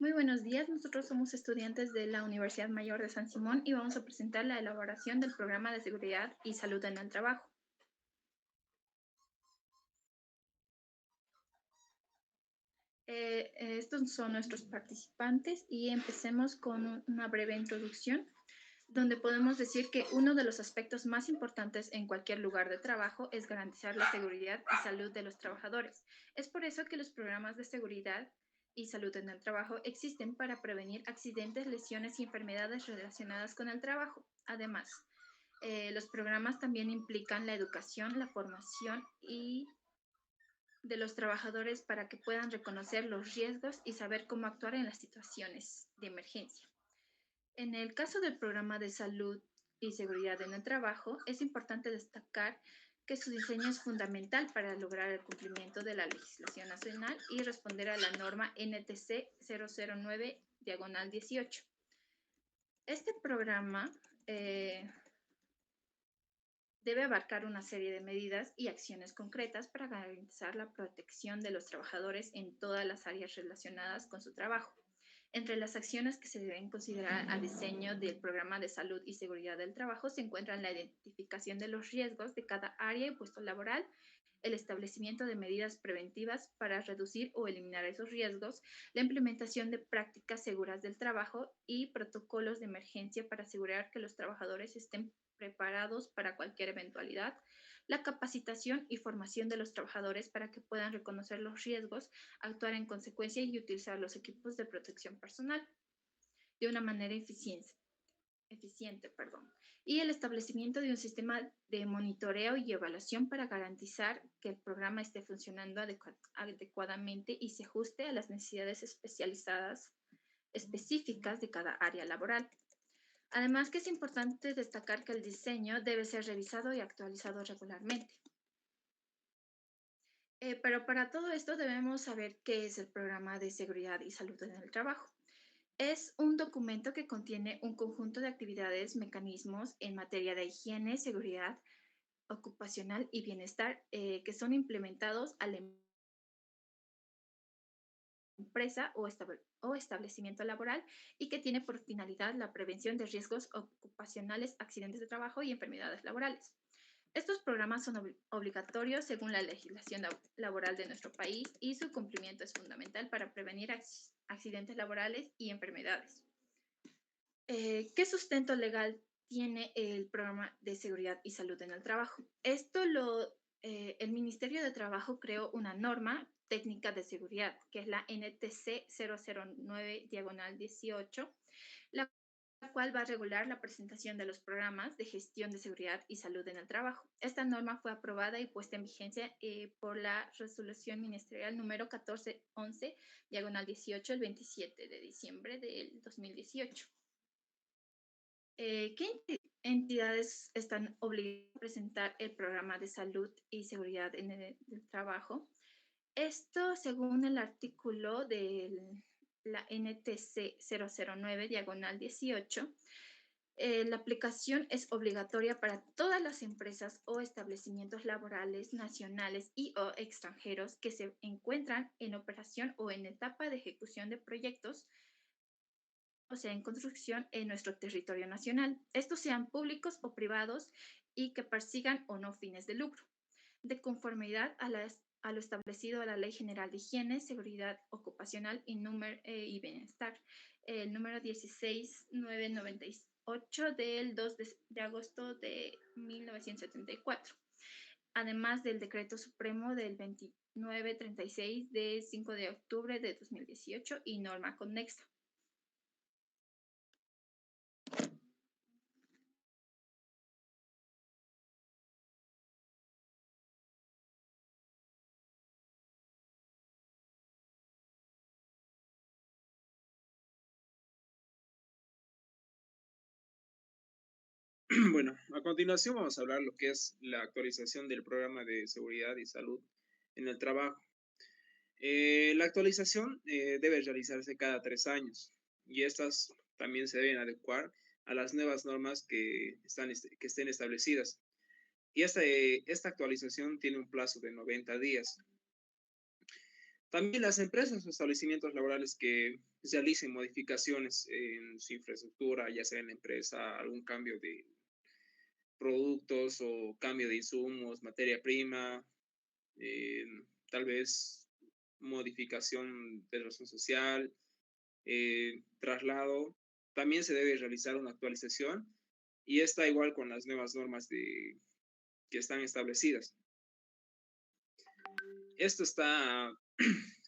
Muy buenos días, nosotros somos estudiantes de la Universidad Mayor de San Simón y vamos a presentar la elaboración del programa de seguridad y salud en el trabajo. Estos son nuestros participantes y empecemos con una breve introducción, donde podemos decir que uno de los aspectos más importantes en cualquier lugar de trabajo es garantizar la seguridad y salud de los trabajadores. Es por eso que los programas de seguridad y salud en el trabajo existen para prevenir accidentes, lesiones y enfermedades relacionadas con el trabajo. Además, los programas también implican la educación, la formación y de los trabajadores para que puedan reconocer los riesgos y saber cómo actuar en las situaciones de emergencia. En el caso del programa de salud y seguridad en el trabajo, es importante destacar que su diseño es fundamental para lograr el cumplimiento de la legislación nacional y responder a la norma NTC 009-18. Este programa debe abarcar una serie de medidas y acciones concretas para garantizar la protección de los trabajadores en todas las áreas relacionadas con su trabajo. Entre las acciones que se deben considerar al diseño del programa de salud y seguridad del trabajo se encuentran la identificación de los riesgos de cada área y puesto laboral, el establecimiento de medidas preventivas para reducir o eliminar esos riesgos, la implementación de prácticas seguras del trabajo y protocolos de emergencia para asegurar que los trabajadores estén preparados para cualquier eventualidad, la capacitación y formación de los trabajadores para que puedan reconocer los riesgos, actuar en consecuencia y utilizar los equipos de protección personal de una manera eficiente, y el establecimiento de un sistema de monitoreo y evaluación para garantizar que el programa esté funcionando adecuadamente y se ajuste a las necesidades específicas de cada área laboral. Además, que es importante destacar que el diseño debe ser revisado y actualizado regularmente. Pero para todo esto debemos saber qué es el programa de seguridad y salud en el trabajo. Es un documento que contiene un conjunto de actividades, mecanismos en materia de higiene, seguridad ocupacional y bienestar que son implementados a la empresa o establecimiento laboral y que tiene por finalidad la prevención de riesgos ocupacionales, accidentes de trabajo y enfermedades laborales. Estos programas son obligatorios según la legislación laboral de nuestro país y su cumplimiento es fundamental para prevenir accidentes laborales y enfermedades. ¿Qué sustento legal tiene el programa de seguridad y salud en el trabajo? El Ministerio de Trabajo creó una norma técnica de seguridad, que es la NTC 009-18, la cual va a regular la presentación de los programas de gestión de seguridad y salud en el trabajo. Esta norma fue aprobada y puesta en vigencia por la resolución ministerial número 1411-18 el 27 de diciembre del 2018. ¿Qué entidades están obligadas a presentar el programa de salud y seguridad en el trabajo? Esto, según el artículo de la NTC 009-18, la aplicación es obligatoria para todas las empresas o establecimientos laborales nacionales y o extranjeros que se encuentran en operación o en etapa de ejecución de proyectos, o sea, en construcción en nuestro territorio nacional. Estos sean públicos o privados y que persigan o no fines de lucro, de conformidad a lo establecido a la Ley General de Higiene, Seguridad Ocupacional y Bienestar, el número 16998 del 2 de agosto de 1974, además del Decreto Supremo del 2936 de 5 de octubre de 2018 y norma conexa. Bueno, a continuación vamos a hablar lo que es la actualización del programa de seguridad y salud en el trabajo. La actualización debe realizarse cada 3 años y estas también se deben adecuar a las nuevas normas que estén establecidas. Y esta actualización tiene un plazo de 90 días. También las empresas o establecimientos laborales que realicen modificaciones en su infraestructura, ya sea en la empresa, algún cambio de productos o cambio de insumos, materia prima, eh, tal vez modificación de razón social, traslado, también se debe realizar una actualización y está igual con las nuevas normas que están establecidas. Esto está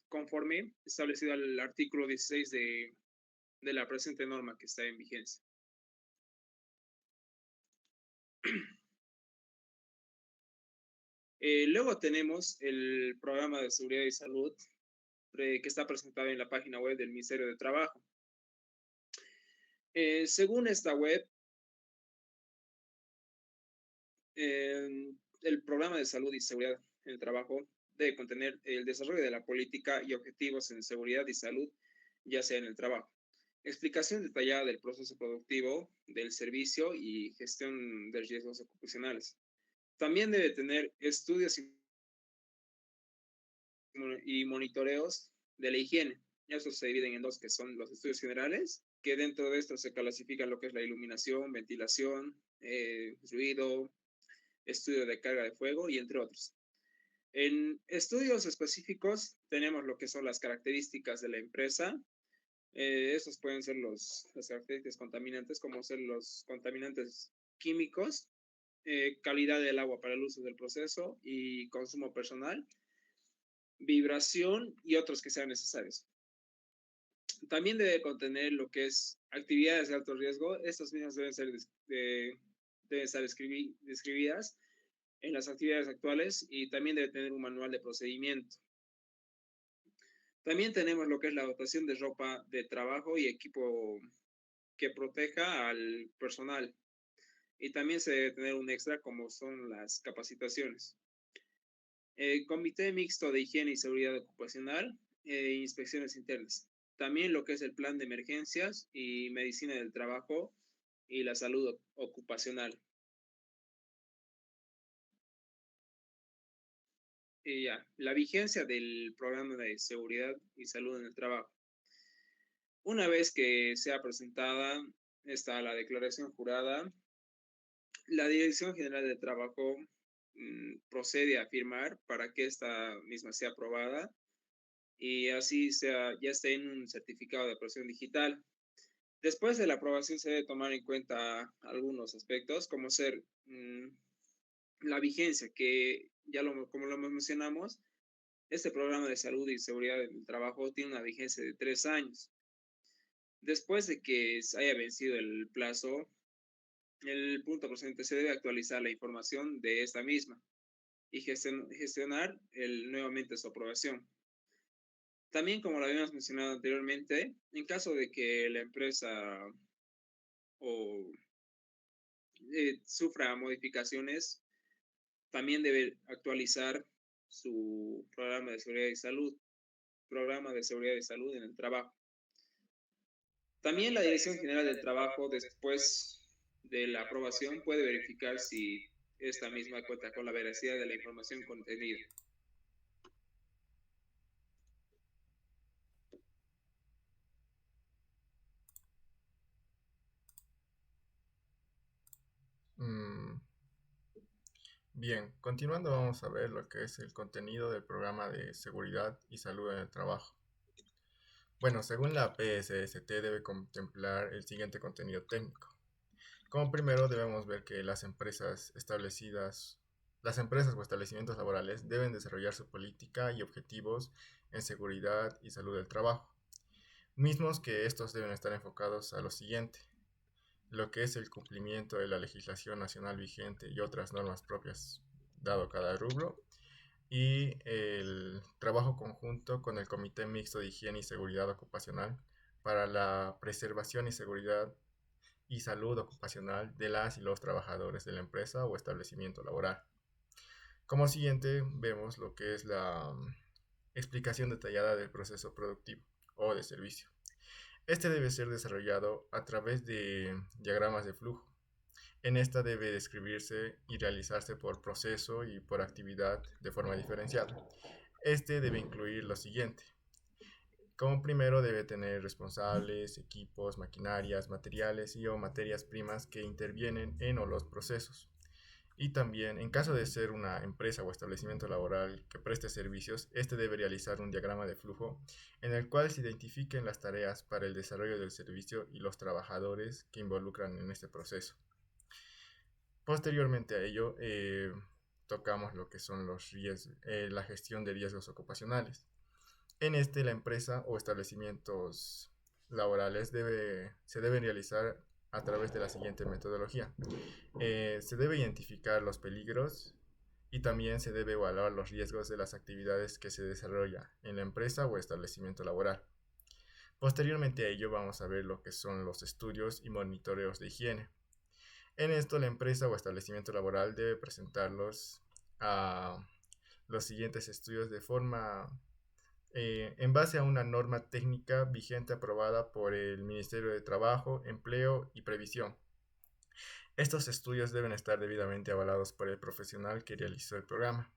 conforme establecido al artículo 16 de la presente norma que está en vigencia. Luego tenemos el programa de seguridad y salud que está presentado en la página web del Ministerio de Trabajo. Según esta web, el programa de salud y seguridad en el trabajo debe contener el desarrollo de la política y objetivos en seguridad y salud, ya sea en el trabajo. Explicación detallada del proceso productivo, del servicio y gestión de riesgos ocupacionales. También debe tener estudios y monitoreos de la higiene. Estos se dividen en dos, que son los estudios generales, que dentro de estos se clasifican lo que es la iluminación, ventilación, ruido, estudio de carga de fuego y entre otros. En estudios específicos tenemos lo que son las características de la empresa. Estos pueden ser las características contaminantes, como ser los contaminantes químicos, calidad del agua para el uso del proceso y consumo personal, vibración y otros que sean necesarios. También debe contener lo que es actividades de alto riesgo. Estas mismas deben estar describidas en las actividades actuales y también debe tener un manual de procedimiento. También tenemos lo que es la dotación de ropa de trabajo y equipo que proteja al personal. Y también se debe tener un extra como son las capacitaciones. Comité mixto de higiene y seguridad ocupacional e inspecciones internas. También lo que es el plan de emergencias y medicina del trabajo y la salud ocupacional. Y ya, la vigencia del programa de seguridad y salud en el trabajo. Una vez que sea presentada está la declaración jurada, la Dirección General de Trabajo procede a firmar para que esta misma sea aprobada y así ya esté en un certificado de aprobación digital. Después de la aprobación se debe tomar en cuenta algunos aspectos, como ser la vigencia, que como lo mencionamos, este programa de salud y seguridad en el trabajo tiene una vigencia de 3 años. Después de que se haya vencido el plazo, el punto procedente se debe actualizar la información de esta misma y gestionar nuevamente su aprobación. También, como lo habíamos mencionado anteriormente, en caso de que la empresa sufra modificaciones, también debe actualizar su programa de seguridad y salud en el trabajo. También la Dirección General del Trabajo, después de la aprobación, puede verificar si esta misma cuenta con la veracidad de la información contenida. Bien, continuando vamos a ver lo que es el contenido del programa de seguridad y salud en el trabajo. Bueno, según la PSST debe contemplar el siguiente contenido técnico. Como primero debemos ver que las empresas o establecimientos laborales deben desarrollar su política y objetivos en seguridad y salud del trabajo, mismos que estos deben estar enfocados a lo siguiente: lo que es el cumplimiento de la legislación nacional vigente y otras normas propias dado cada rubro, y el trabajo conjunto con el Comité Mixto de Higiene y Seguridad Ocupacional para la preservación y seguridad y salud ocupacional de las y los trabajadores de la empresa o establecimiento laboral. Como siguiente vemos lo que es la explicación detallada del proceso productivo o de servicio. Este debe ser desarrollado a través de diagramas de flujo. En esta debe describirse y realizarse por proceso y por actividad de forma diferenciada. Este debe incluir lo siguiente. Como primero debe tener responsables, equipos, maquinarias, materiales y o materias primas que intervienen en o los procesos. Y también, en caso de ser una empresa o establecimiento laboral que preste servicios, este debe realizar un diagrama de flujo en el cual se identifiquen las tareas para el desarrollo del servicio y los trabajadores que involucran en este proceso. Posteriormente a ello, tocamos lo que son la gestión de riesgos ocupacionales. En este, la empresa o establecimientos laborales se deben realizar a través de la siguiente metodología. Se debe identificar los peligros y también se debe evaluar los riesgos de las actividades que se desarrollan en la empresa o establecimiento laboral. Posteriormente a ello vamos a ver lo que son los estudios y monitoreos de higiene. En esto, la empresa o establecimiento laboral debe presentarlos a los siguientes estudios de forma en base a una norma técnica vigente aprobada por el Ministerio de Trabajo, Empleo y Previsión. Estos estudios deben estar debidamente avalados por el profesional que realizó el programa.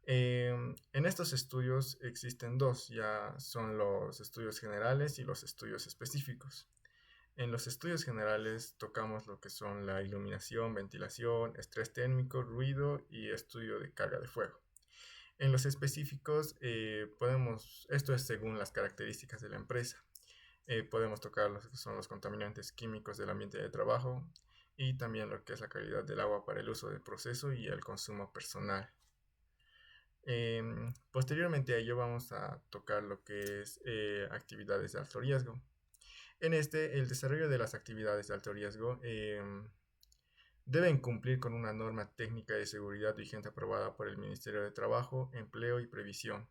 En estos estudios existen dos, ya son los estudios generales y los estudios específicos. En los estudios generales tocamos lo que son la iluminación, ventilación, estrés térmico, ruido y estudio de carga de fuego. En los específicos, esto es según las características de la empresa. Podemos tocar lo que son los contaminantes químicos del ambiente de trabajo y también lo que es la calidad del agua para el uso del proceso y el consumo personal. Posteriormente a ello vamos a tocar lo que es actividades de alto riesgo. En este, el desarrollo de las actividades de alto riesgo deben cumplir con una norma técnica de seguridad vigente aprobada por el Ministerio de Trabajo, Empleo y Previsión.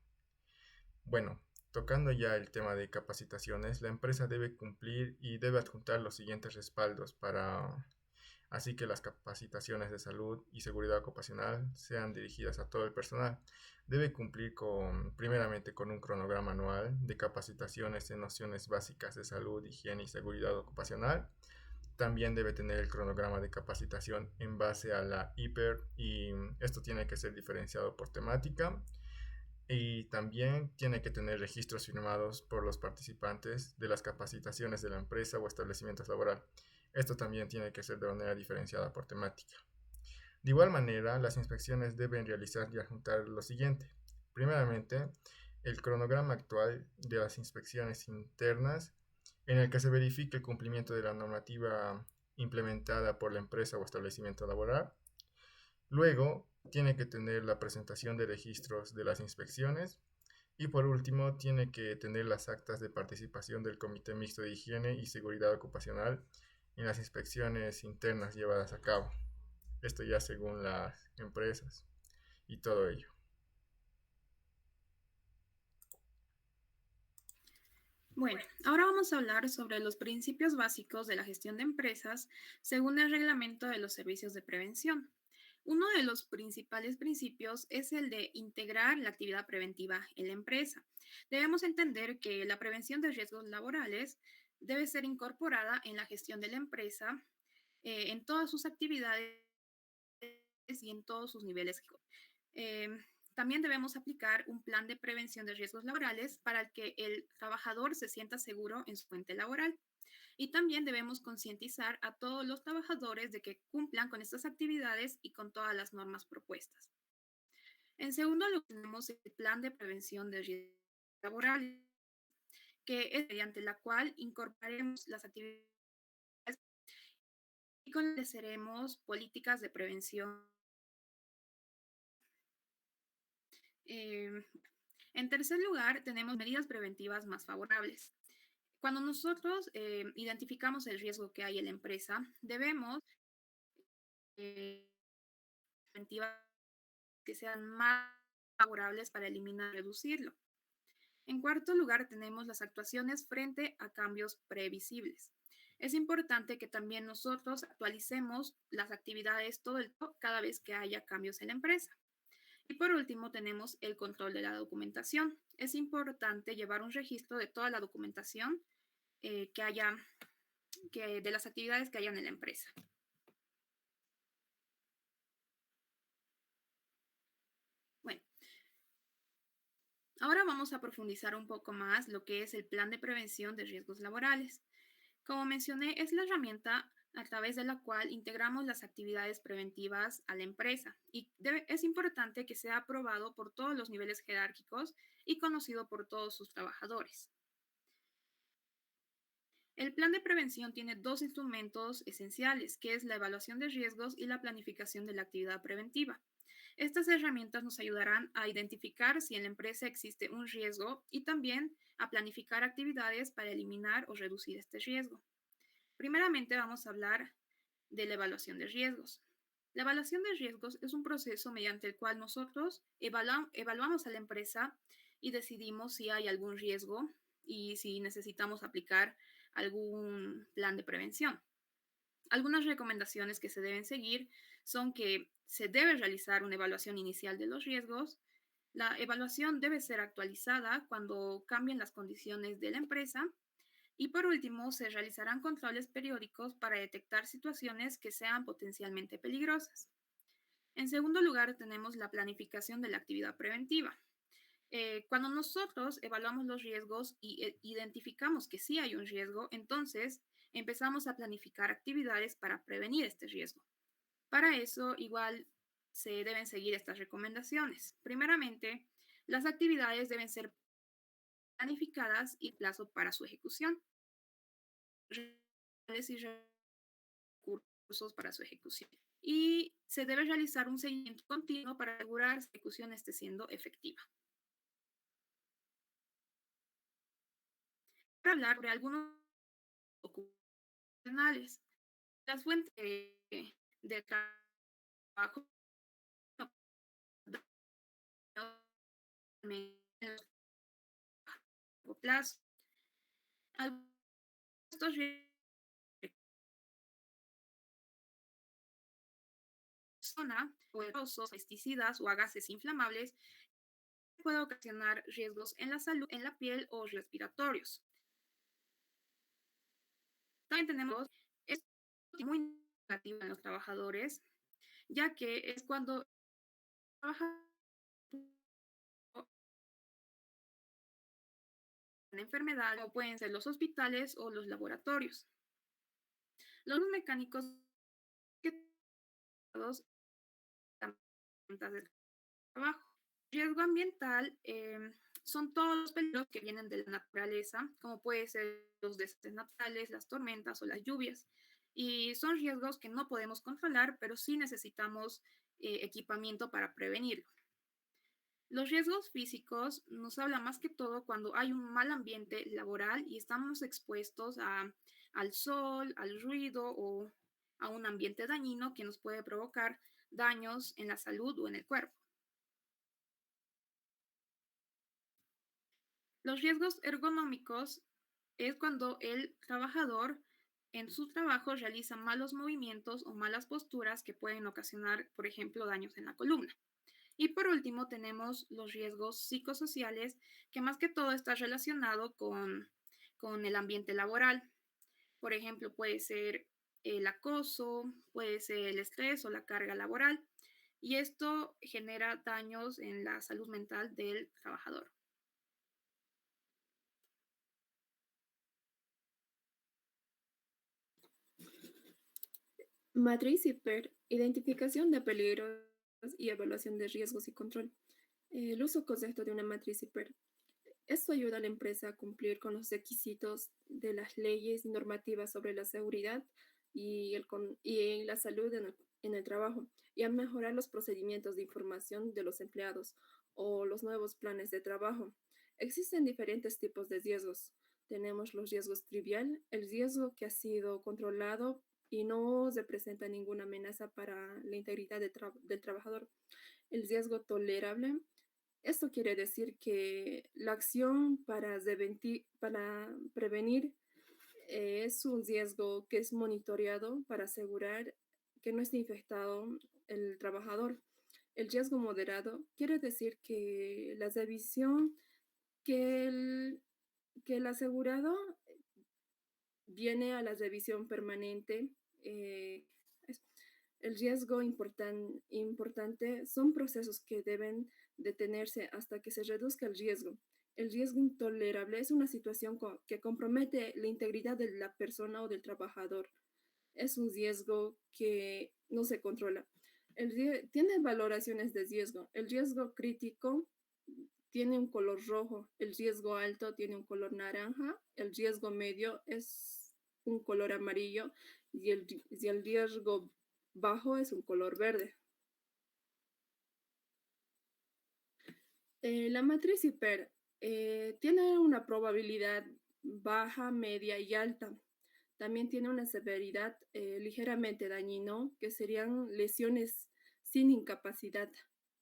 Bueno, tocando ya el tema de capacitaciones, la empresa debe cumplir y debe adjuntar los siguientes respaldos para así que las capacitaciones de salud y seguridad ocupacional sean dirigidas a todo el personal. Debe cumplir primeramente con un cronograma anual de capacitaciones en nociones básicas de salud, higiene y seguridad ocupacional. También debe tener el cronograma de capacitación en base a la IPER y esto tiene que ser diferenciado por temática. Y también tiene que tener registros firmados por los participantes de las capacitaciones de la empresa o establecimientos laboral. Esto también tiene que ser de manera diferenciada por temática. De igual manera, las inspecciones deben realizar y adjuntar lo siguiente. Primeramente, el cronograma actual de las inspecciones internas en el que se verifique el cumplimiento de la normativa implementada por la empresa o establecimiento laboral. Luego, tiene que tener la presentación de registros de las inspecciones. Y por último, tiene que tener las actas de participación del Comité Mixto de Higiene y Seguridad Ocupacional en las inspecciones internas llevadas a cabo. Esto ya según las empresas y todo ello. Bueno, ahora vamos a hablar sobre los principios básicos de la gestión de empresas según el reglamento de los servicios de prevención. Uno de los principales principios es el de integrar la actividad preventiva en la empresa. Debemos entender que la prevención de riesgos laborales debe ser incorporada en la gestión de la empresa en todas sus actividades y en todos sus niveles. También debemos aplicar un plan de prevención de riesgos laborales para que el trabajador se sienta seguro en su fuente laboral. Y también debemos concientizar a todos los trabajadores de que cumplan con estas actividades y con todas las normas propuestas. En segundo lugar, tenemos el plan de prevención de riesgos laborales, que es mediante la cual incorporaremos las actividades y estableceremos políticas de prevención. En tercer lugar, tenemos medidas preventivas más favorables. Cuando nosotros identificamos el riesgo que hay en la empresa, debemos preventivas que sean más favorables para eliminar y reducirlo. En cuarto lugar, tenemos las actuaciones frente a cambios previsibles. Es importante que también nosotros actualicemos las actividades todo el tiempo cada vez que haya cambios en la empresa. Y por último, tenemos el control de la documentación. Es importante llevar un registro de toda la documentación de las actividades que hayan en la empresa. Bueno, Ahora vamos a profundizar un poco más lo que es el plan de prevención de riesgos laborales. Como mencioné, es la herramienta a través de la cual integramos las actividades preventivas a la empresa y es importante que sea aprobado por todos los niveles jerárquicos y conocido por todos sus trabajadores. El plan de prevención tiene dos instrumentos esenciales, que es la evaluación de riesgos y la planificación de la actividad preventiva. Estas herramientas nos ayudarán a identificar si en la empresa existe un riesgo y también a planificar actividades para eliminar o reducir este riesgo. Primeramente vamos a hablar de la evaluación de riesgos. La evaluación de riesgos es un proceso mediante el cual nosotros evaluamos a la empresa y decidimos si hay algún riesgo y si necesitamos aplicar algún plan de prevención. Algunas recomendaciones que se deben seguir son que se debe realizar una evaluación inicial de los riesgos. La evaluación debe ser actualizada cuando cambien las condiciones de la empresa. Y por último, se realizarán controles periódicos para detectar situaciones que sean potencialmente peligrosas. En segundo lugar, tenemos la planificación de la actividad preventiva. Cuando nosotros evaluamos los riesgos y identificamos que sí hay un riesgo, entonces empezamos a planificar actividades para prevenir este riesgo. Para eso, igual se deben seguir estas recomendaciones. Primeramente, las actividades deben ser planificadas y plazo para su ejecución. Y recursos para su ejecución. Y se debe realizar un seguimiento continuo para asegurar que la ejecución esté siendo efectiva. Para hablar de algunos ocupacionales, las fuentes de trabajo a plazo. Estos zona, poderosos, pesticidas o a gases inflamables puede ocasionar riesgos en la salud, en la piel o respiratorios. También tenemos es muy negativo en los trabajadores, ya que es cuando trabajan en enfermedad, como pueden ser los hospitales o los laboratorios. Los mecánicos que de trabajo. Riesgo ambiental son todos los peligros que vienen de la naturaleza, como pueden ser los desastres naturales, las tormentas o las lluvias. Y son riesgos que no podemos controlar, pero sí necesitamos equipamiento para prevenirlo. Los riesgos físicos nos hablan más que todo cuando hay un mal ambiente laboral y estamos expuestos al sol, al ruido o a un ambiente dañino que nos puede provocar daños en la salud o en el cuerpo. Los riesgos ergonómicos es cuando el trabajador en su trabajo realiza malos movimientos o malas posturas que pueden ocasionar, por ejemplo, daños en la columna. Y por último, tenemos los riesgos psicosociales, que más que todo está relacionado con el ambiente laboral. Por ejemplo, puede ser el acoso, puede ser el estrés o la carga laboral. Y esto genera daños en la salud mental del trabajador. Matriz IPER, identificación de peligros y evaluación de riesgos y control. El uso correcto de una matriz IPER. Esto ayuda a la empresa a cumplir con los requisitos de las leyes y normativas sobre la seguridad y la salud en el trabajo y a mejorar los procedimientos de información de los empleados o los nuevos planes de trabajo. Existen diferentes tipos de riesgos. Tenemos los riesgos trivial, el riesgo que ha sido controlado y no representa ninguna amenaza para la integridad del trabajador. El riesgo tolerable, esto quiere decir que la acción para prevenir es un riesgo que es monitoreado para asegurar que no esté infectado el trabajador. El riesgo moderado quiere decir que la revisión que el asegurado viene a la revisión permanente. El riesgo importante son procesos que deben detenerse hasta que se reduzca el riesgo. El riesgo intolerable es una situación que compromete la integridad de la persona o del trabajador. Es un riesgo que no se controla. Tiene valoraciones de riesgo. El riesgo crítico tiene un color rojo, el riesgo alto tiene un color naranja, el riesgo medio es un color amarillo y el riesgo bajo es un color verde. La matriz IPER tiene una probabilidad baja, media y alta. También tiene una severidad ligeramente dañino, que serían lesiones sin incapacidad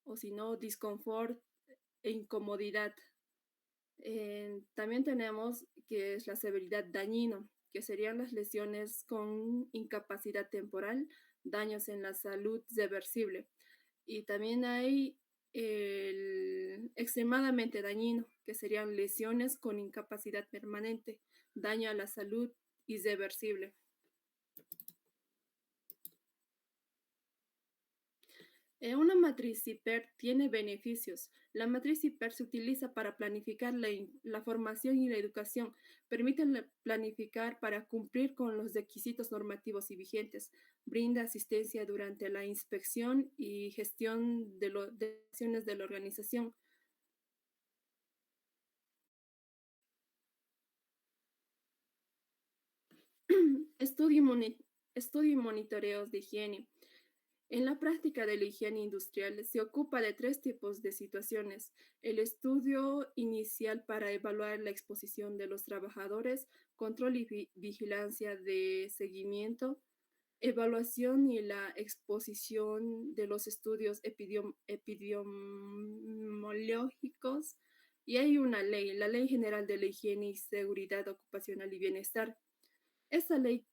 o si no, disconfort e incomodidad. También tenemos que es la severidad dañino, que serían las lesiones con incapacidad temporal, daños en la salud reversible. Y también hay el extremadamente dañino, que serían lesiones con incapacidad permanente, daño a la salud irreversible. Una matriz IPER tiene beneficios. La matriz IPER se utiliza para planificar la formación y la educación. Permite planificar para cumplir con los requisitos normativos y vigentes. Brinda asistencia durante la inspección y gestión de acciones de la organización. Estudio y monitoreos de higiene. En la práctica de la higiene industrial se ocupa de 3 tipos de situaciones: el estudio inicial para evaluar la exposición de los trabajadores, control y vigilancia de seguimiento, evaluación y la exposición de los estudios epidemiológicos, y hay una ley, la Ley General de la Higiene y Seguridad Ocupacional y Bienestar. Esta ley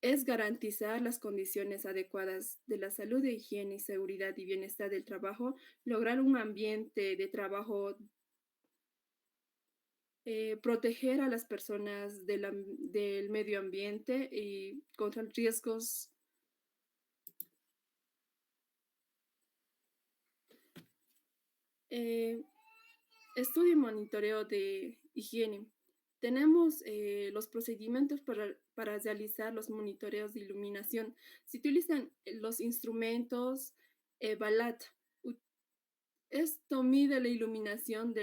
es garantizar las condiciones adecuadas de la salud, de higiene, seguridad y bienestar del trabajo, lograr un ambiente de trabajo, proteger a las personas del medio ambiente y contra riesgos. Estudio y monitoreo de higiene. Tenemos los procedimientos para realizar los monitoreos de iluminación. Se utilizan los instrumentos BALAT. Esto mide la iluminación de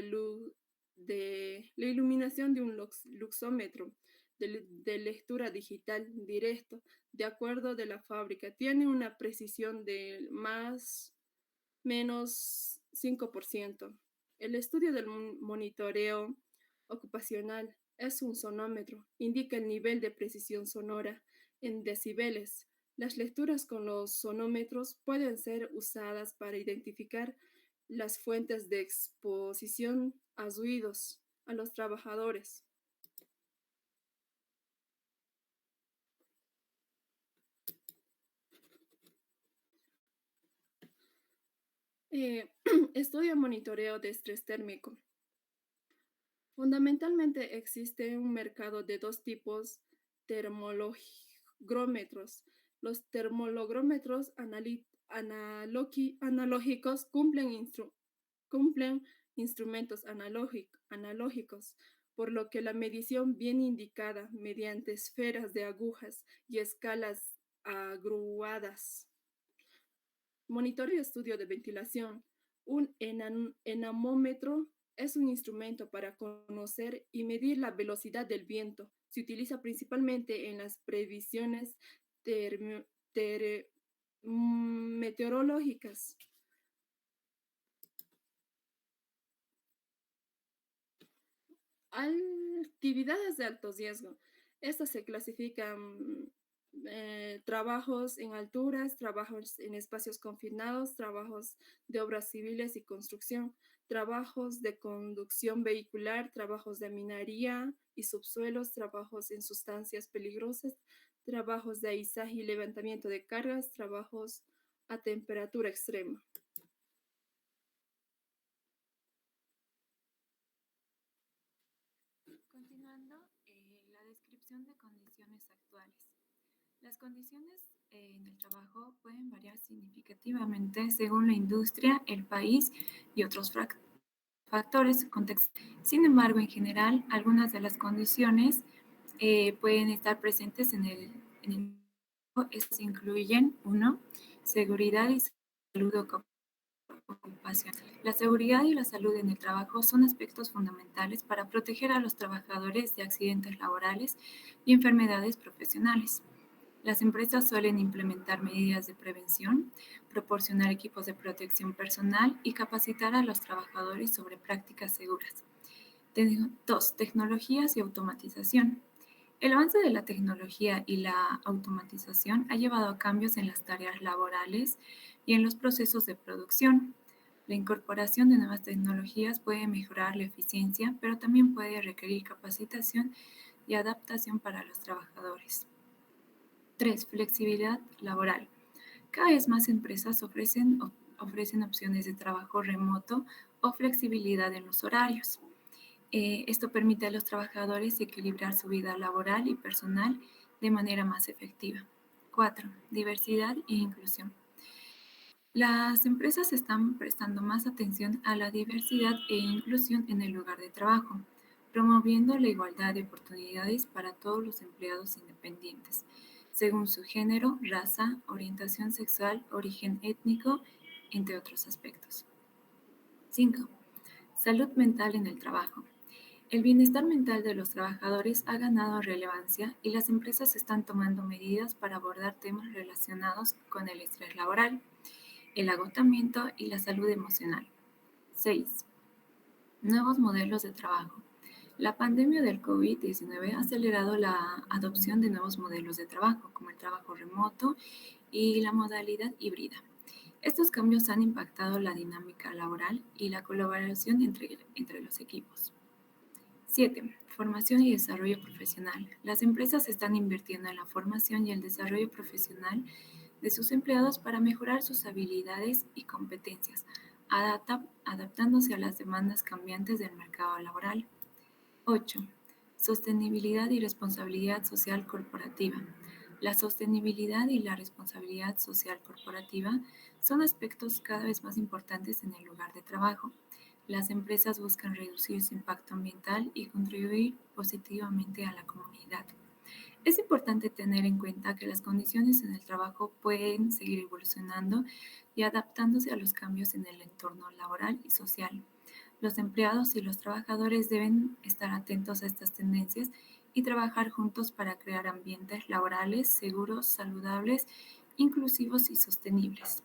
un luxómetro de lectura digital directo, de acuerdo de la fábrica. Tiene una precisión de más menos 5%. El estudio del monitoreo ocupacional es un sonómetro. Indica el nivel de precisión sonora en decibeles. Las lecturas con los sonómetros pueden ser usadas para identificar las fuentes de exposición a ruidos a los trabajadores. Estudio monitoreo de estrés térmico. Fundamentalmente existe un mercado de 2 tipos de termologrómetros. Los termologrómetros analógicos cumplen instrumentos analógicos, por lo que la medición bien indicada mediante esferas de agujas y escalas agruadas. Monitoreo y estudio de ventilación. Un enemómetro es un instrumento para conocer y medir la velocidad del viento. Se utiliza principalmente en las previsiones meteorológicas. Actividades de alto riesgo. Estas se clasifican trabajos en alturas, trabajos en espacios confinados, trabajos de obras civiles y construcción, trabajos de conducción vehicular, trabajos de minería y subsuelos, trabajos en sustancias peligrosas, trabajos de aizaje y levantamiento de cargas, trabajos a temperatura extrema. Continuando, la descripción de condiciones actuales. Las condiciones en el trabajo pueden variar significativamente según la industria, el país y otros factores contextuales. Sin embargo, en general, algunas de las condiciones pueden estar presentes en el trabajo. Estas incluyen, 1, seguridad y salud ocupacional. La seguridad y la salud en el trabajo son aspectos fundamentales para proteger a los trabajadores de accidentes laborales y enfermedades profesionales. Las empresas suelen implementar medidas de prevención, proporcionar equipos de protección personal y capacitar a los trabajadores sobre prácticas seguras. 2. Tecnologías y automatización. El avance de la tecnología y la automatización ha llevado a cambios en las tareas laborales y en los procesos de producción. La incorporación de nuevas tecnologías puede mejorar la eficiencia, pero también puede requerir capacitación y adaptación para los trabajadores. 3. Flexibilidad laboral. Cada vez más empresas ofrecen opciones de trabajo remoto o flexibilidad en los horarios. Esto permite a los trabajadores equilibrar su vida laboral y personal de manera más efectiva. 4. Diversidad e inclusión. Las empresas están prestando más atención a la diversidad e inclusión en el lugar de trabajo, promoviendo la igualdad de oportunidades para todos los empleados independientes, según su género, raza, orientación sexual, origen étnico, entre otros aspectos. 5. Salud mental en el trabajo. El bienestar mental de los trabajadores ha ganado relevancia y las empresas están tomando medidas para abordar temas relacionados con el estrés laboral, el agotamiento y la salud emocional. 6. Nuevos modelos de trabajo. La pandemia del COVID-19 ha acelerado la adopción de nuevos modelos de trabajo, como el trabajo remoto y la modalidad híbrida. Estos cambios han impactado la dinámica laboral y la colaboración entre los equipos. 7. Formación y desarrollo profesional. Las empresas están invirtiendo en la formación y el desarrollo profesional de sus empleados para mejorar sus habilidades y competencias, adaptándose a las demandas cambiantes del mercado laboral. 8. Sostenibilidad y responsabilidad social corporativa. La sostenibilidad y la responsabilidad social corporativa son aspectos cada vez más importantes en el lugar de trabajo. Las empresas buscan reducir su impacto ambiental y contribuir positivamente a la comunidad. Es importante tener en cuenta que las condiciones en el trabajo pueden seguir evolucionando y adaptándose a los cambios en el entorno laboral y social. Los empleados y los trabajadores deben estar atentos a estas tendencias y trabajar juntos para crear ambientes laborales seguros, saludables, inclusivos y sostenibles.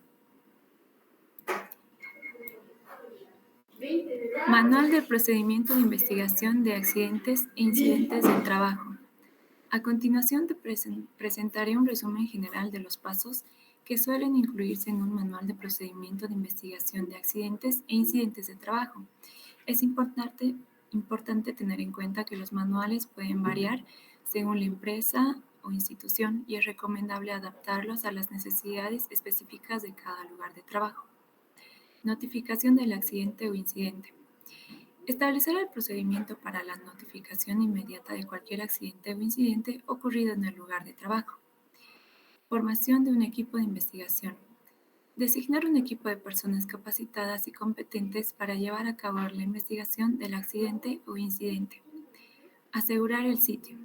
Manual del procedimiento de investigación de accidentes e incidentes del trabajo. A continuación te presentaré un resumen general de los pasos que suelen incluirse en un manual de procedimiento de investigación de accidentes e incidentes de trabajo. Es importante tener en cuenta que los manuales pueden variar según la empresa o institución y es recomendable adaptarlos a las necesidades específicas de cada lugar de trabajo. Notificación del accidente o incidente. Establecer el procedimiento para la notificación inmediata de cualquier accidente o incidente ocurrido en el lugar de trabajo. Formación de un equipo de investigación. Designar un equipo de personas capacitadas y competentes para llevar a cabo la investigación del accidente o incidente. Asegurar el sitio.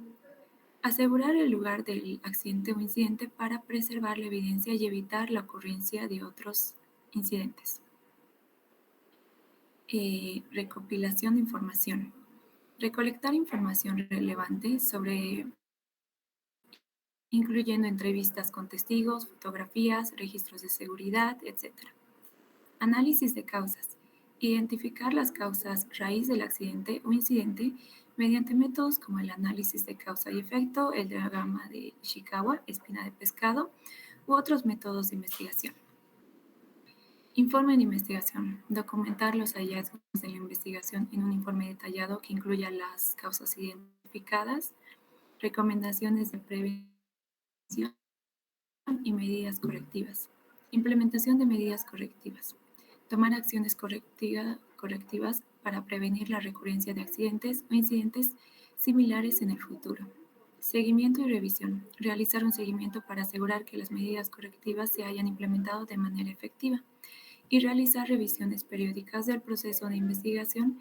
Asegurar el lugar del accidente o incidente para preservar la evidencia y evitar la ocurrencia de otros incidentes. Recopilación de información. Recolectar información relevante incluyendo entrevistas con testigos, fotografías, registros de seguridad, etc. Análisis de causas. Identificar las causas raíz del accidente o incidente mediante métodos como el análisis de causa y efecto, el diagrama de Ishikawa, espina de pescado, u otros métodos de investigación. Informe de investigación. Documentar los hallazgos de la investigación en un informe detallado que incluya las causas identificadas, recomendaciones de prevención y medidas correctivas. Implementación de medidas correctivas. Tomar acciones correctivas para prevenir la recurrencia de accidentes o incidentes similares en el futuro. Seguimiento y revisión. Realizar un seguimiento para asegurar que las medidas correctivas se hayan implementado de manera efectiva y realizar revisiones periódicas del proceso de investigación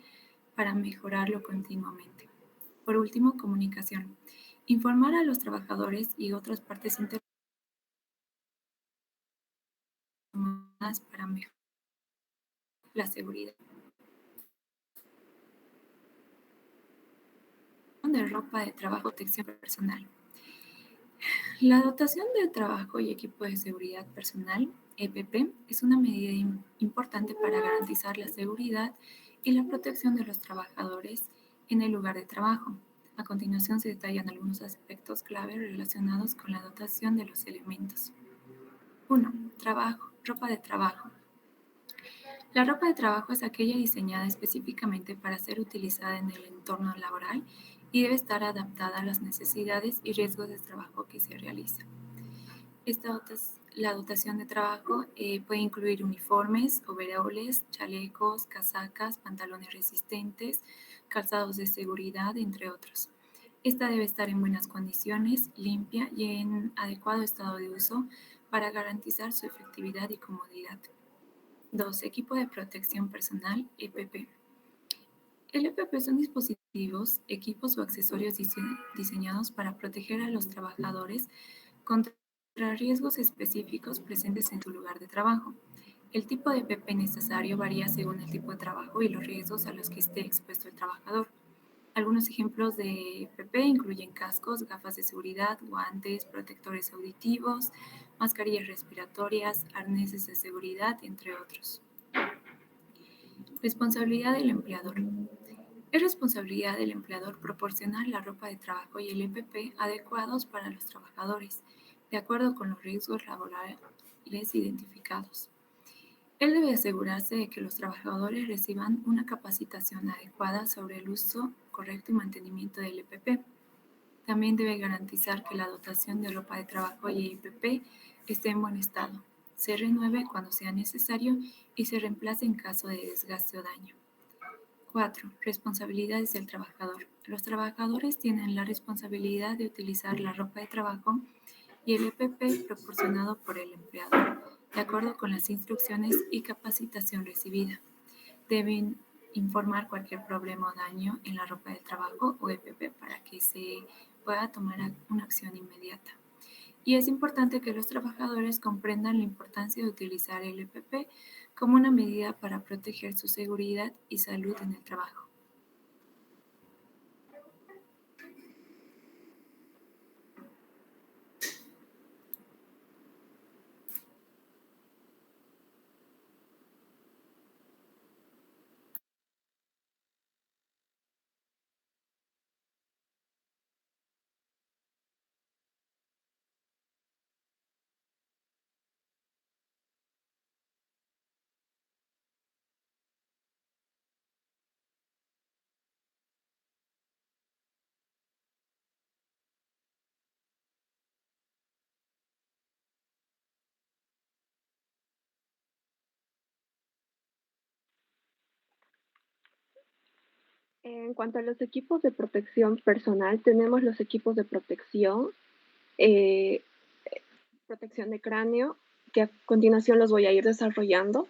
para mejorarlo continuamente. Por último, comunicación. Informar a los trabajadores y otras partes interesadas para mejorar la seguridad. De ropa de trabajo, protección personal. La dotación de trabajo y equipo de seguridad personal, EPP, es una medida importante para garantizar la seguridad y la protección de los trabajadores en el lugar de trabajo. A continuación se detallan algunos aspectos clave relacionados con la dotación de los elementos. 1. Trabajo, ropa de trabajo. La ropa de trabajo es aquella diseñada específicamente para ser utilizada en el entorno laboral y debe estar adaptada a las necesidades y riesgos de trabajo que se realiza. La dotación de trabajo puede incluir uniformes, overoles, chalecos, casacas, pantalones resistentes, calzados de seguridad, entre otros. Esta debe estar en buenas condiciones, limpia y en adecuado estado de uso para garantizar su efectividad y comodidad. 2. Equipo de protección personal, EPP. El EPP son dispositivos, equipos o accesorios diseñados para proteger a los trabajadores contra riesgos específicos presentes en su lugar de trabajo. El tipo de EPP necesario varía según el tipo de trabajo y los riesgos a los que esté expuesto el trabajador. Algunos ejemplos de EPP incluyen cascos, gafas de seguridad, guantes, protectores auditivos, mascarillas respiratorias, arneses de seguridad, entre otros. Responsabilidad del empleador. Es responsabilidad del empleador proporcionar la ropa de trabajo y el EPP adecuados para los trabajadores, de acuerdo con los riesgos laborales identificados. Él debe asegurarse de que los trabajadores reciban una capacitación adecuada sobre el uso correcto y mantenimiento del EPP. También debe garantizar que la dotación de ropa de trabajo y EPP esté en buen estado, se renueve cuando sea necesario y se reemplace en caso de desgaste o daño. 4. Responsabilidades del trabajador. Los trabajadores tienen la responsabilidad de utilizar la ropa de trabajo y el EPP proporcionado por el empleador, de acuerdo con las instrucciones y capacitación recibida. Deben informar cualquier problema o daño en la ropa de trabajo o EPP para que se pueda tomar una acción inmediata. Y es importante que los trabajadores comprendan la importancia de utilizar el EPP como una medida para proteger su seguridad y salud en el trabajo. En cuanto a los equipos de protección personal, tenemos los equipos de protección de cráneo, que a continuación los voy a ir desarrollando.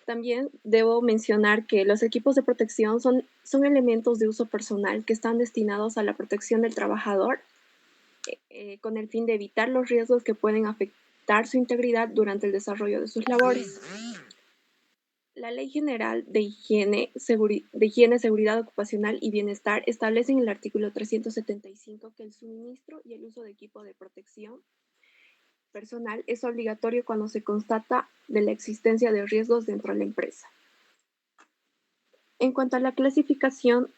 También debo mencionar que los equipos de protección son elementos de uso personal que están destinados a la protección del trabajador con el fin de evitar los riesgos que pueden afectar su integridad durante el desarrollo de sus labores. La Ley General de Higiene, Seguridad Ocupacional y Bienestar establece en el artículo 375 que el suministro y el uso de equipo de protección personal es obligatorio cuando se constata de la existencia de riesgos dentro de la empresa. En cuanto a la clasificación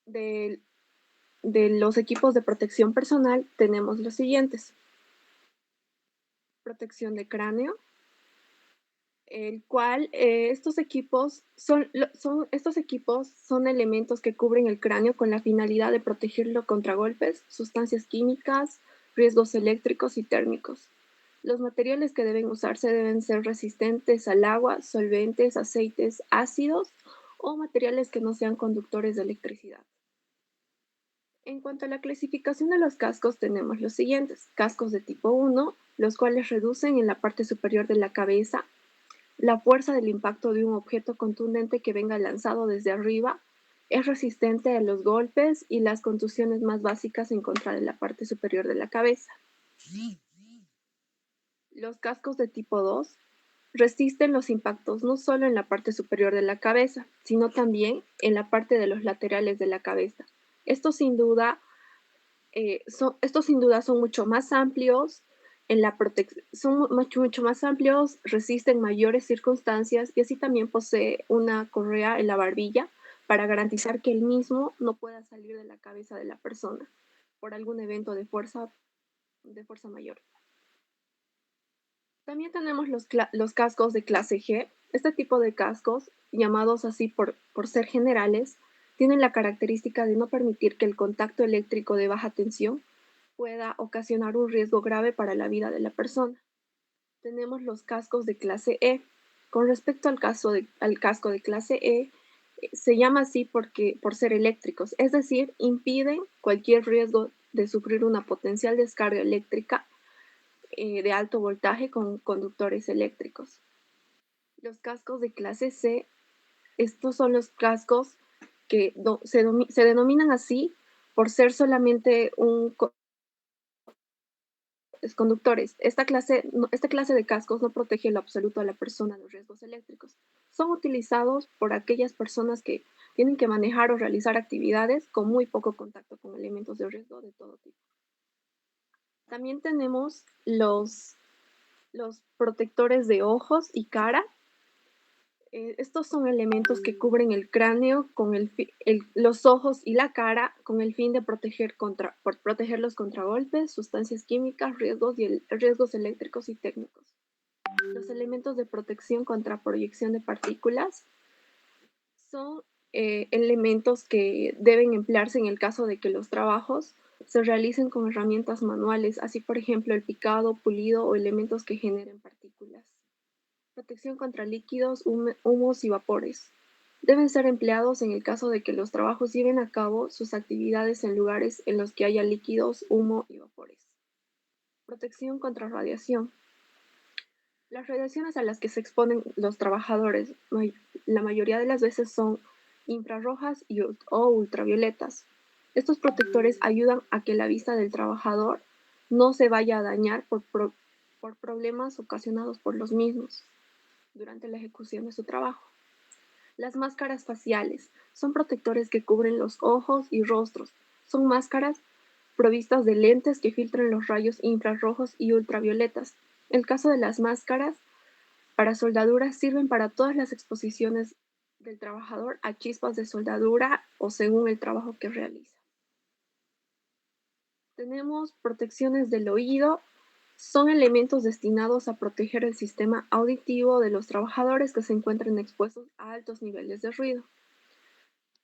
de los equipos de protección personal, tenemos los siguientes. Protección de cráneo, el cual estos equipos son elementos que cubren el cráneo con la finalidad de protegerlo contra golpes, sustancias químicas, riesgos eléctricos y térmicos. Los materiales que deben usarse deben ser resistentes al agua, solventes, aceites, ácidos o materiales que no sean conductores de electricidad. En cuanto a la clasificación de los cascos, tenemos los siguientes. Cascos de tipo 1, los cuales reducen en la parte superior de la cabeza la fuerza del impacto de un objeto contundente que venga lanzado desde arriba. Es resistente a los golpes y las contusiones más básicas en contra de la parte superior de la cabeza. Los cascos de tipo 2 resisten los impactos no solo en la parte superior de la cabeza, sino también en la parte de los laterales de la cabeza. Estos sin duda son mucho más amplios, mucho más amplios, resisten mayores circunstancias y así también posee una correa en la barbilla para garantizar que el mismo no pueda salir de la cabeza de la persona por algún evento de fuerza mayor. También tenemos los cascos de clase G. Este tipo de cascos, llamados así por ser generales, tienen la característica de no permitir que el contacto eléctrico de baja tensión pueda ocasionar un riesgo grave para la vida de la persona. Tenemos los cascos de clase E. Con respecto al casco de clase E, se llama así por ser eléctricos, es decir, impiden cualquier riesgo de sufrir una potencial descarga eléctrica de alto voltaje con conductores eléctricos. Los cascos de clase C, estos son los cascos que se denominan así por ser solamente conductores. Esta clase de cascos no protege en lo absoluto a la persona de los riesgos eléctricos. Son utilizados por aquellas personas que tienen que manejar o realizar actividades con muy poco contacto con elementos de riesgo de todo tipo. También tenemos los protectores de ojos y cara. Estos son elementos que cubren el cráneo, los ojos y la cara con el fin de protegerlos contra golpes, sustancias químicas, riesgos eléctricos y técnicos. Los elementos de protección contra proyección de partículas son elementos que deben emplearse en el caso de que los trabajos se realicen con herramientas manuales, así por ejemplo el picado, pulido o elementos que generen partículas. Protección contra líquidos, humos y vapores. Deben ser empleados en el caso de que los trabajos lleven a cabo sus actividades en lugares en los que haya líquidos, humo y vapores. Protección contra radiación. Las radiaciones a las que se exponen los trabajadores la mayoría de las veces son infrarrojas o ultravioletas. Estos protectores ayudan a que la vista del trabajador no se vaya a dañar por problemas ocasionados por los mismos durante la ejecución de su trabajo. Las máscaras faciales son protectores que cubren los ojos y rostros. Son máscaras provistas de lentes que filtran los rayos infrarrojos y ultravioletas. El caso de las máscaras para soldadura sirven para todas las exposiciones del trabajador a chispas de soldadura o según el trabajo que realiza. Tenemos protecciones del oído. Son elementos destinados a proteger el sistema auditivo de los trabajadores que se encuentran expuestos a altos niveles de ruido.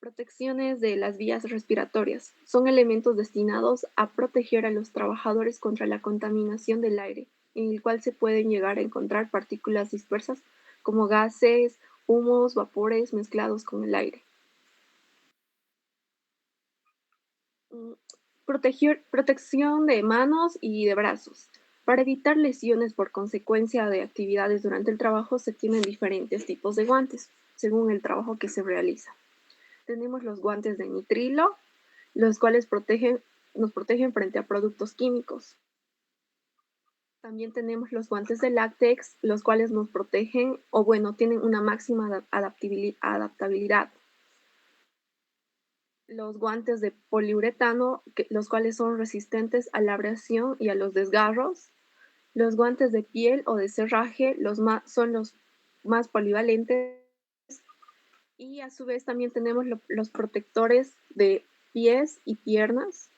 Protecciones de las vías respiratorias. Son elementos destinados a proteger a los trabajadores contra la contaminación del aire, en el cual se pueden llegar a encontrar partículas dispersas como gases, humos, vapores mezclados con el aire. Protección de manos y de brazos. Para evitar lesiones por consecuencia de actividades durante el trabajo se tienen diferentes tipos de guantes, según el trabajo que se realiza. Tenemos los guantes de nitrilo, los cuales nos protegen frente a productos químicos. También tenemos los guantes de látex, los cuales nos protegen tienen una máxima adaptabilidad. Los guantes de poliuretano, los cuales son resistentes a la abrasión y a los desgarros. Los guantes de piel o de serraje son los más polivalentes. Y a su vez también tenemos los protectores de pies y piernas.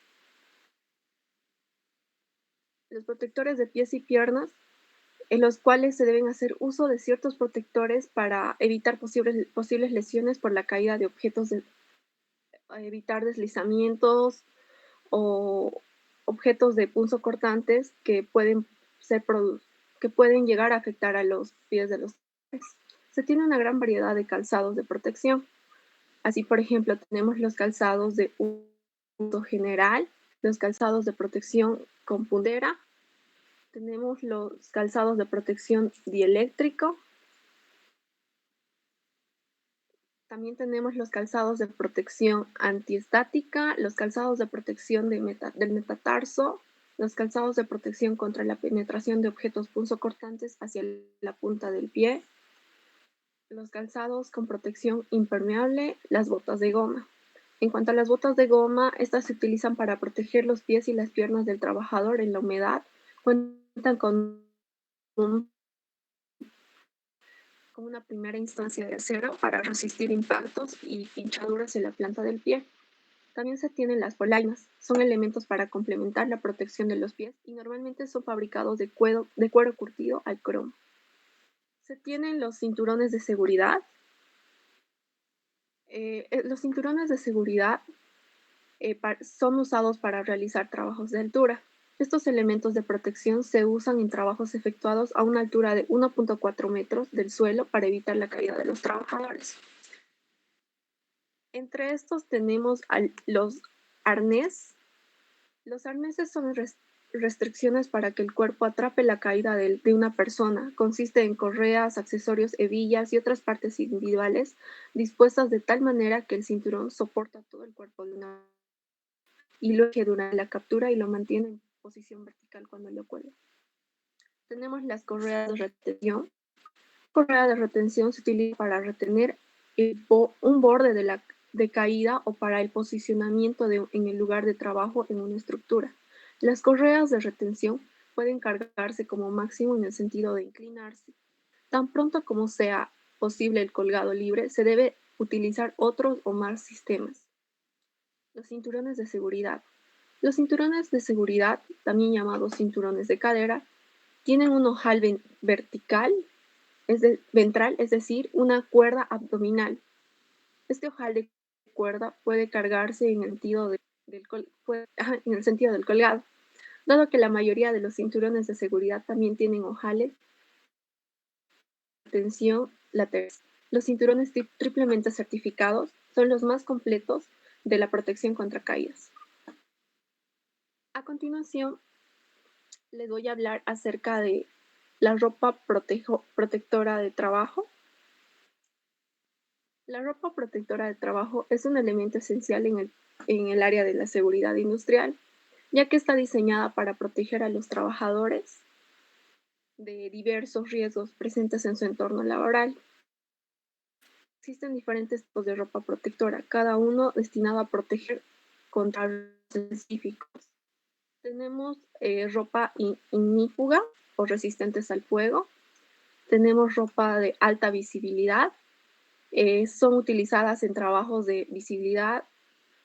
Los protectores de pies y piernas, en los cuales se deben hacer uso de ciertos protectores para evitar posibles lesiones por la caída de objetos, evitar deslizamientos o objetos de punzocortantes que pueden llegar a afectar a los pies de los trabajadores. Se tiene una gran variedad de calzados de protección. Así, por ejemplo, tenemos los calzados de uso general, los calzados de protección con pundera, tenemos los calzados de protección dieléctrico, también tenemos los calzados de protección antiestática, los calzados de protección del metatarso, los calzados de protección contra la penetración de objetos punzocortantes hacia la punta del pie, los calzados con protección impermeable, las botas de goma. En cuanto a las botas de goma, estas se utilizan para proteger los pies y las piernas del trabajador en la humedad. Cuentan con una primera instancia de acero para resistir impactos y pinchaduras en la planta del pie. También se tienen las polainas, son elementos para complementar la protección de los pies y normalmente son fabricados de cuero curtido al cromo. Se tienen los cinturones de seguridad. Los cinturones de seguridad son usados para realizar trabajos de altura. Estos elementos de protección se usan en trabajos efectuados a una altura de 1.4 metros del suelo para evitar la caída de los trabajadores. Entre estos tenemos los arnés. Los arneses son restricciones para que el cuerpo atrape la caída de una persona. Consiste en correas, accesorios, hebillas y otras partes individuales dispuestas de tal manera que el cinturón soporta todo el cuerpo de una y lo que durante la captura y lo mantiene en posición vertical cuando lo cuelga. Tenemos las correas de retención. La correa de retención se utiliza para retener un borde de caída o para el posicionamiento en el lugar de trabajo en una estructura. Las correas de retención pueden cargarse como máximo en el sentido de inclinarse. Tan pronto como sea posible el colgado libre, se debe utilizar otros o más sistemas. Los cinturones de seguridad. Los cinturones de seguridad, también llamados cinturones de cadera, tienen un ojal ventral, es decir, una cuerda abdominal. Este ojal de cuerda puede cargarse en el sentido del colgado, dado que la mayoría de los cinturones de seguridad también tienen ojales de tensión lateral. Los cinturones triplemente certificados son los más completos de la protección contra caídas. A continuación, les voy a hablar acerca de la ropa protectora de trabajo. La ropa protectora de trabajo es un elemento esencial en el área de la seguridad industrial, ya que está diseñada para proteger a los trabajadores de diversos riesgos presentes en su entorno laboral. Existen diferentes tipos de ropa protectora, cada uno destinado a proteger contra riesgos específicos. Tenemos ropa ignífuga o resistentes al fuego. Tenemos ropa de alta visibilidad. Son utilizadas en trabajos de visibilidad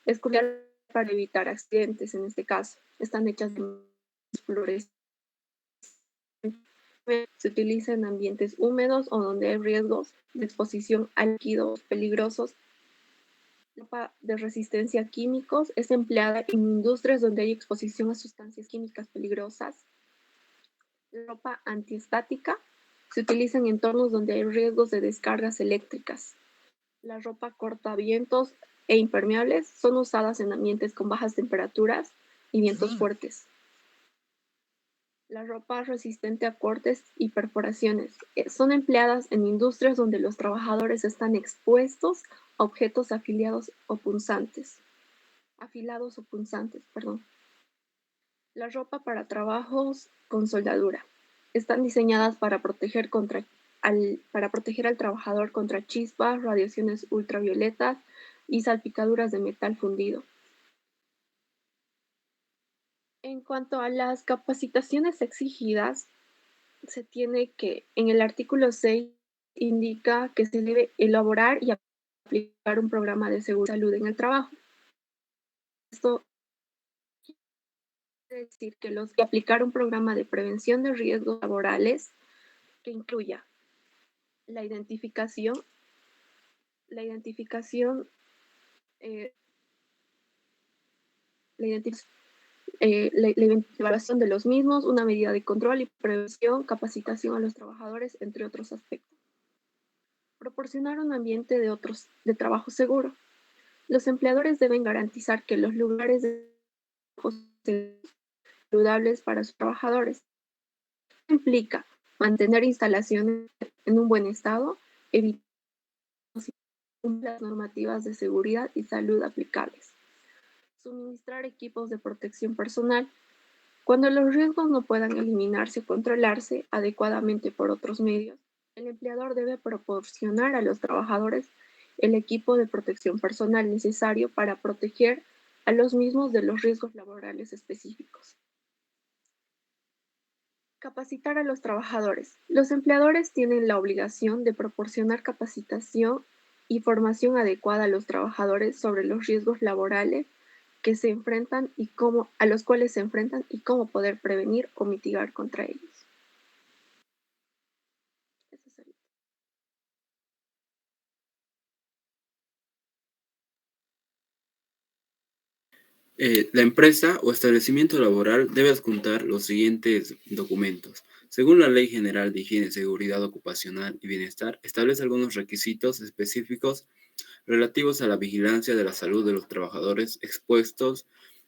escolar para evitar accidentes en este caso. Están hechas de fluorescentes. Se utiliza en ambientes húmedos o donde hay riesgos de exposición a líquidos peligrosos. La ropa de resistencia a químicos es empleada en industrias donde hay exposición a sustancias químicas peligrosas. La ropa antiestática se utiliza en entornos donde hay riesgos de descargas eléctricas. La ropa cortavientos e impermeables son usadas en ambientes con bajas temperaturas y vientos fuertes. La ropa resistente a cortes y perforaciones son empleadas en industrias donde los trabajadores están expuestos a objetos afilados o punzantes. La ropa para trabajos con soldadura. Están diseñadas para proteger al trabajador contra chispas, radiaciones ultravioletas y salpicaduras de metal fundido. En cuanto a las capacitaciones exigidas, se tiene que en el artículo 6 indica que se debe elaborar y aplicar un programa de seguridad y salud en el trabajo. Esto quiere decir que aplicar un programa de prevención de riesgos laborales que incluya la identificación, la evaluación de los mismos, una medida de control y prevención, capacitación a los trabajadores, entre otros aspectos. Proporcionar un ambiente de trabajo seguro. Los empleadores deben garantizar que los lugares de trabajo sean saludables para sus trabajadores. Esto implica mantener instalaciones en un buen estado, evitar las normativas de seguridad y salud aplicables, suministrar equipos de protección personal. Cuando los riesgos no puedan eliminarse o controlarse adecuadamente por otros medios, el empleador debe proporcionar a los trabajadores el equipo de protección personal necesario para proteger a los mismos de los riesgos laborales específicos. Capacitar a los trabajadores. Los empleadores tienen la obligación de proporcionar capacitación y formación adecuada a los trabajadores sobre los riesgos laborales que se enfrentan a los cuales se enfrentan y cómo poder prevenir o mitigar contra ellos. Eso sería. La empresa o establecimiento laboral debe adjuntar los siguientes documentos. Según la Ley General de Higiene, Seguridad Ocupacional y Bienestar, establece algunos requisitos específicos relativos a la vigilancia de la salud de los trabajadores expuestos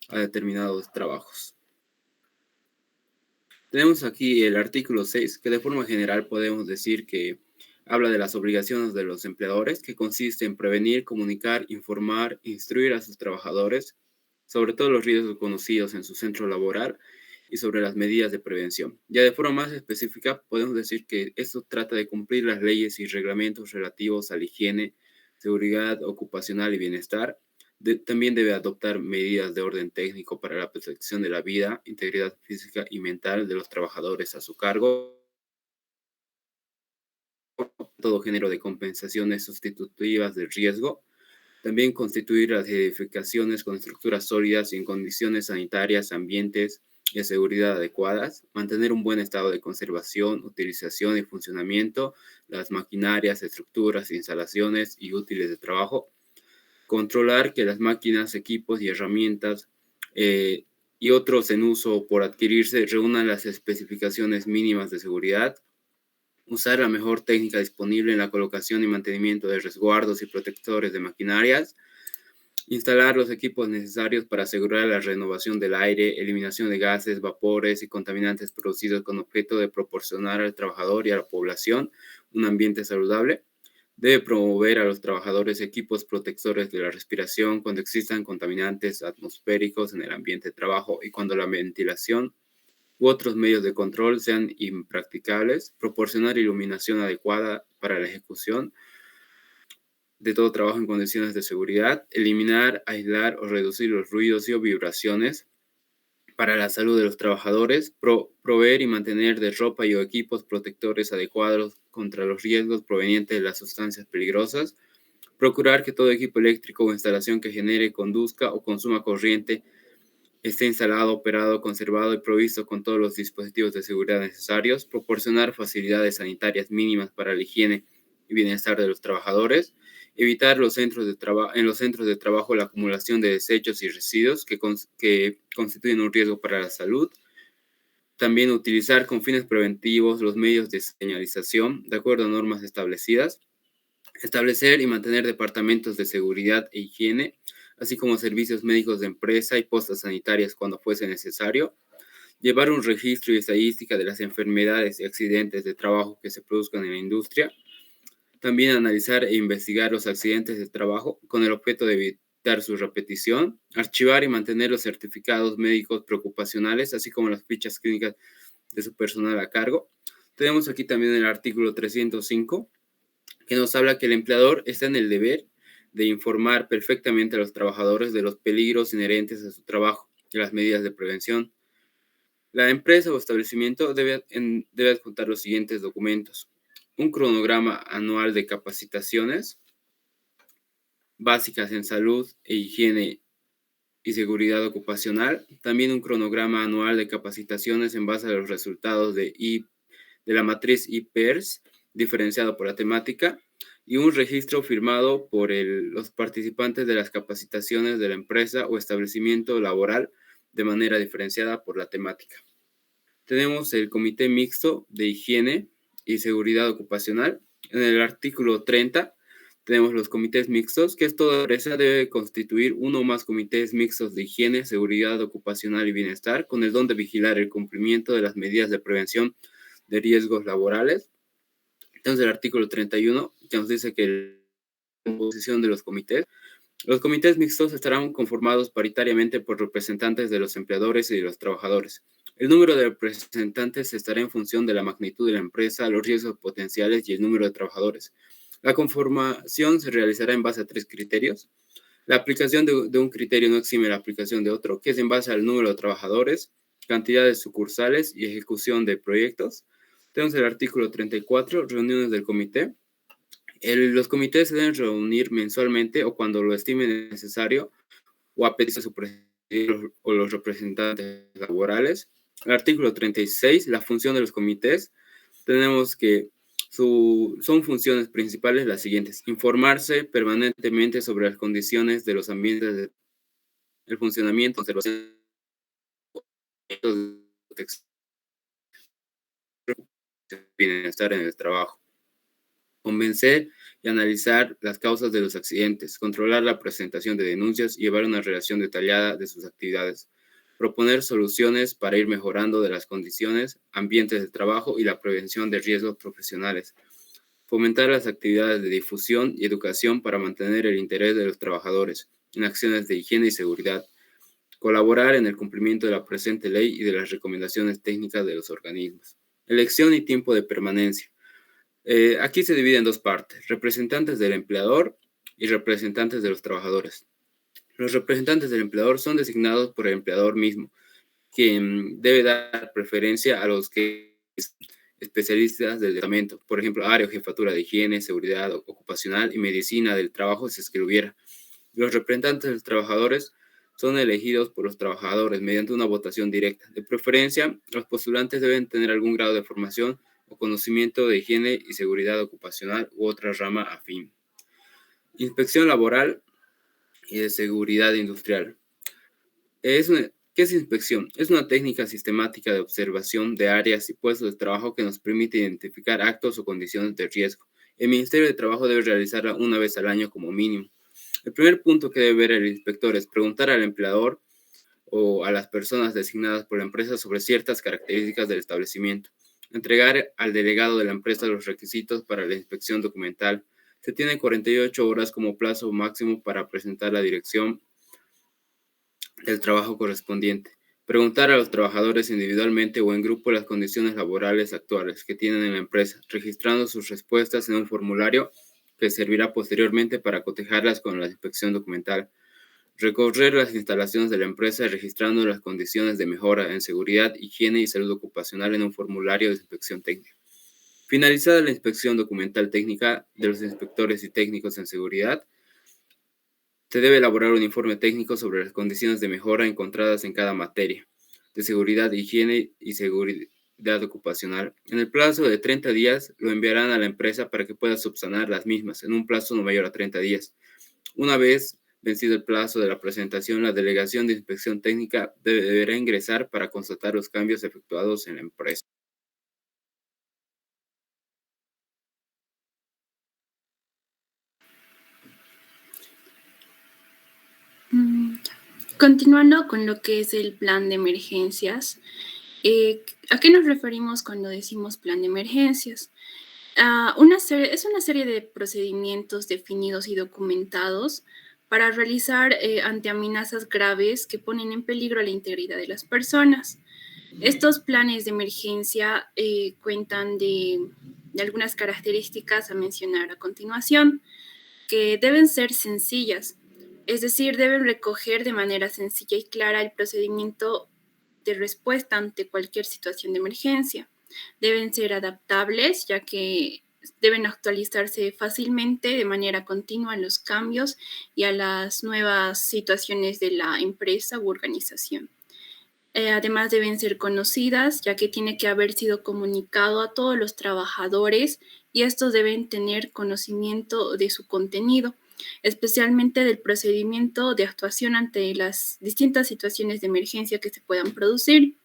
a determinados trabajos. Tenemos aquí el artículo 6, que de forma general podemos decir que habla de las obligaciones de los empleadores, que consiste en prevenir, comunicar, informar, instruir a sus trabajadores sobre todos los riesgos conocidos en su centro laboral y sobre las medidas de prevención. Ya de forma más específica, podemos decir que esto trata de cumplir las leyes y reglamentos relativos a la higiene, seguridad ocupacional y bienestar. También debe adoptar medidas de orden técnico para la protección de la vida, integridad física y mental de los trabajadores a su cargo, todo género de compensaciones sustitutivas del riesgo. También constituir las edificaciones con estructuras sólidas y en condiciones sanitarias, ambientes y de seguridad adecuadas. Mantener un buen estado de conservación, utilización y funcionamiento, las maquinarias, estructuras, instalaciones y útiles de trabajo. Controlar que las máquinas, equipos y herramientas y otros en uso por adquirirse reúnan las especificaciones mínimas de seguridad. Usar la mejor técnica disponible en la colocación y mantenimiento de resguardos y protectores de maquinarias. Instalar los equipos necesarios para asegurar la renovación del aire, eliminación de gases, vapores y contaminantes producidos con objeto de proporcionar al trabajador y a la población un ambiente saludable. Debe promover a los trabajadores equipos protectores de la respiración cuando existan contaminantes atmosféricos en el ambiente de trabajo y cuando la ventilación u otros medios de control sean impracticables. Proporcionar iluminación adecuada para la ejecución de todo trabajo en condiciones de seguridad. Eliminar, aislar o reducir los ruidos y o vibraciones para la salud de los trabajadores. Proveer y mantener de ropa y o equipos protectores adecuados contra los riesgos provenientes de las sustancias peligrosas. Procurar que todo equipo eléctrico o instalación que genere, conduzca o consuma corriente esté instalado, operado, conservado y provisto con todos los dispositivos de seguridad necesarios. Proporcionar facilidades sanitarias mínimas para la higiene y bienestar de los trabajadores. Evitar en los centros de trabajo la acumulación de desechos y residuos que constituyen un riesgo para la salud. También utilizar con fines preventivos los medios de señalización de acuerdo a normas establecidas. Establecer y mantener departamentos de seguridad e higiene, así como servicios médicos de empresa y postas sanitarias cuando fuese necesario. Llevar un registro y estadística de las enfermedades y accidentes de trabajo que se produzcan en la industria. También analizar e investigar los accidentes de trabajo con el objeto de evitar su repetición. Archivar y mantener los certificados médicos preocupacionales, así como las fichas clínicas de su personal a cargo. Tenemos aquí también el artículo 305, que nos habla que el empleador está en el deber de informar perfectamente a los trabajadores de los peligros inherentes a su trabajo y las medidas de prevención. La empresa o establecimiento debe adjuntar los siguientes documentos: un cronograma anual de capacitaciones básicas en salud e higiene y seguridad ocupacional, también un cronograma anual de capacitaciones en base a los resultados de la matriz IPERS, diferenciado por la temática, y un registro firmado por los participantes de las capacitaciones de la empresa o establecimiento laboral de manera diferenciada por la temática. Tenemos el Comité Mixto de Higiene y Seguridad Ocupacional. En el artículo 30 tenemos los comités mixtos, que toda empresa debe constituir uno o más comités mixtos de higiene, seguridad ocupacional y bienestar, con el don de vigilar el cumplimiento de las medidas de prevención de riesgos laborales. Entonces, el artículo 31, que nos dice que la composición de los comités mixtos estarán conformados paritariamente por representantes de los empleadores y de los trabajadores. El número de representantes estará en función de la magnitud de la empresa, los riesgos potenciales y el número de trabajadores. La conformación se realizará en base a 3 criterios. La aplicación de un criterio no exime la aplicación de otro, que es en base al número de trabajadores, cantidad de sucursales y ejecución de proyectos. Tenemos el artículo 34, reuniones del comité. Los comités se deben reunir mensualmente o cuando lo estimen necesario o a petición de su presidente o los representantes laborales. El artículo 36, la función de los comités. Tenemos que son funciones principales las siguientes: informarse permanentemente sobre las condiciones de los ambientes, el funcionamiento, conservación, bienestar en el trabajo, convencer y analizar las causas de los accidentes, controlar la presentación de denuncias y llevar una relación detallada de sus actividades, proponer soluciones para ir mejorando de las condiciones, ambientes de trabajo y la prevención de riesgos profesionales, fomentar las actividades de difusión y educación para mantener el interés de los trabajadores en acciones de higiene y seguridad, colaborar en el cumplimiento de la presente ley y de las recomendaciones técnicas de los organismos. Elección y tiempo de permanencia. Aquí se divide en 2 partes: representantes del empleador y representantes de los trabajadores. Los representantes del empleador son designados por el empleador mismo, quien debe dar preferencia a los que especialistas del departamento, por ejemplo, área o jefatura de higiene, seguridad ocupacional y medicina del trabajo, si es que lo hubiera. Los representantes de los trabajadores son elegidos por los trabajadores mediante una votación directa. De preferencia, los postulantes deben tener algún grado de formación o conocimiento de higiene y seguridad ocupacional u otra rama afín. Inspección laboral y de seguridad industrial. ¿Qué es inspección? Es una técnica sistemática de observación de áreas y puestos de trabajo que nos permite identificar actos o condiciones de riesgo. El Ministerio de Trabajo debe realizarla una vez al año como mínimo. El primer punto que debe ver el inspector es preguntar al empleador o a las personas designadas por la empresa sobre ciertas características del establecimiento. Entregar al delegado de la empresa los requisitos para la inspección documental. Se tiene 48 horas como plazo máximo para presentar la dirección del trabajo correspondiente. Preguntar a los trabajadores individualmente o en grupo las condiciones laborales actuales que tienen en la empresa, registrando sus respuestas en un formulario que servirá posteriormente para cotejarlas con la inspección documental. Recorrer las instalaciones de la empresa registrando las condiciones de mejora en seguridad, higiene y salud ocupacional en un formulario de inspección técnica. Finalizada la inspección documental técnica de los inspectores y técnicos en seguridad, se debe elaborar un informe técnico sobre las condiciones de mejora encontradas en cada materia de seguridad, higiene y seguridad ocupacional. En el plazo de 30 días lo enviarán a la empresa para que pueda subsanar las mismas en un plazo no mayor a 30 días. Una vez vencido el plazo de la presentación, la delegación de inspección técnica deberá ingresar para constatar los cambios efectuados en la empresa. Continuando con lo que es el plan de emergencias, ¿a qué nos referimos cuando decimos plan de emergencias? Es una serie de procedimientos definidos y documentados para realizar ante amenazas graves que ponen en peligro la integridad de las personas. Estos planes de emergencia cuentan de algunas características a mencionar a continuación, que deben ser sencillas, es decir, deben recoger de manera sencilla y clara el procedimiento de respuesta ante cualquier situación de emergencia. Deben ser adaptables, ya que deben actualizarse fácilmente de manera continua a los cambios y a las nuevas situaciones de la empresa u organización. Además deben ser conocidas, ya que tiene que haber sido comunicado a todos los trabajadores y estos deben tener conocimiento de su contenido, especialmente del procedimiento de actuación ante las distintas situaciones de emergencia que se puedan producir.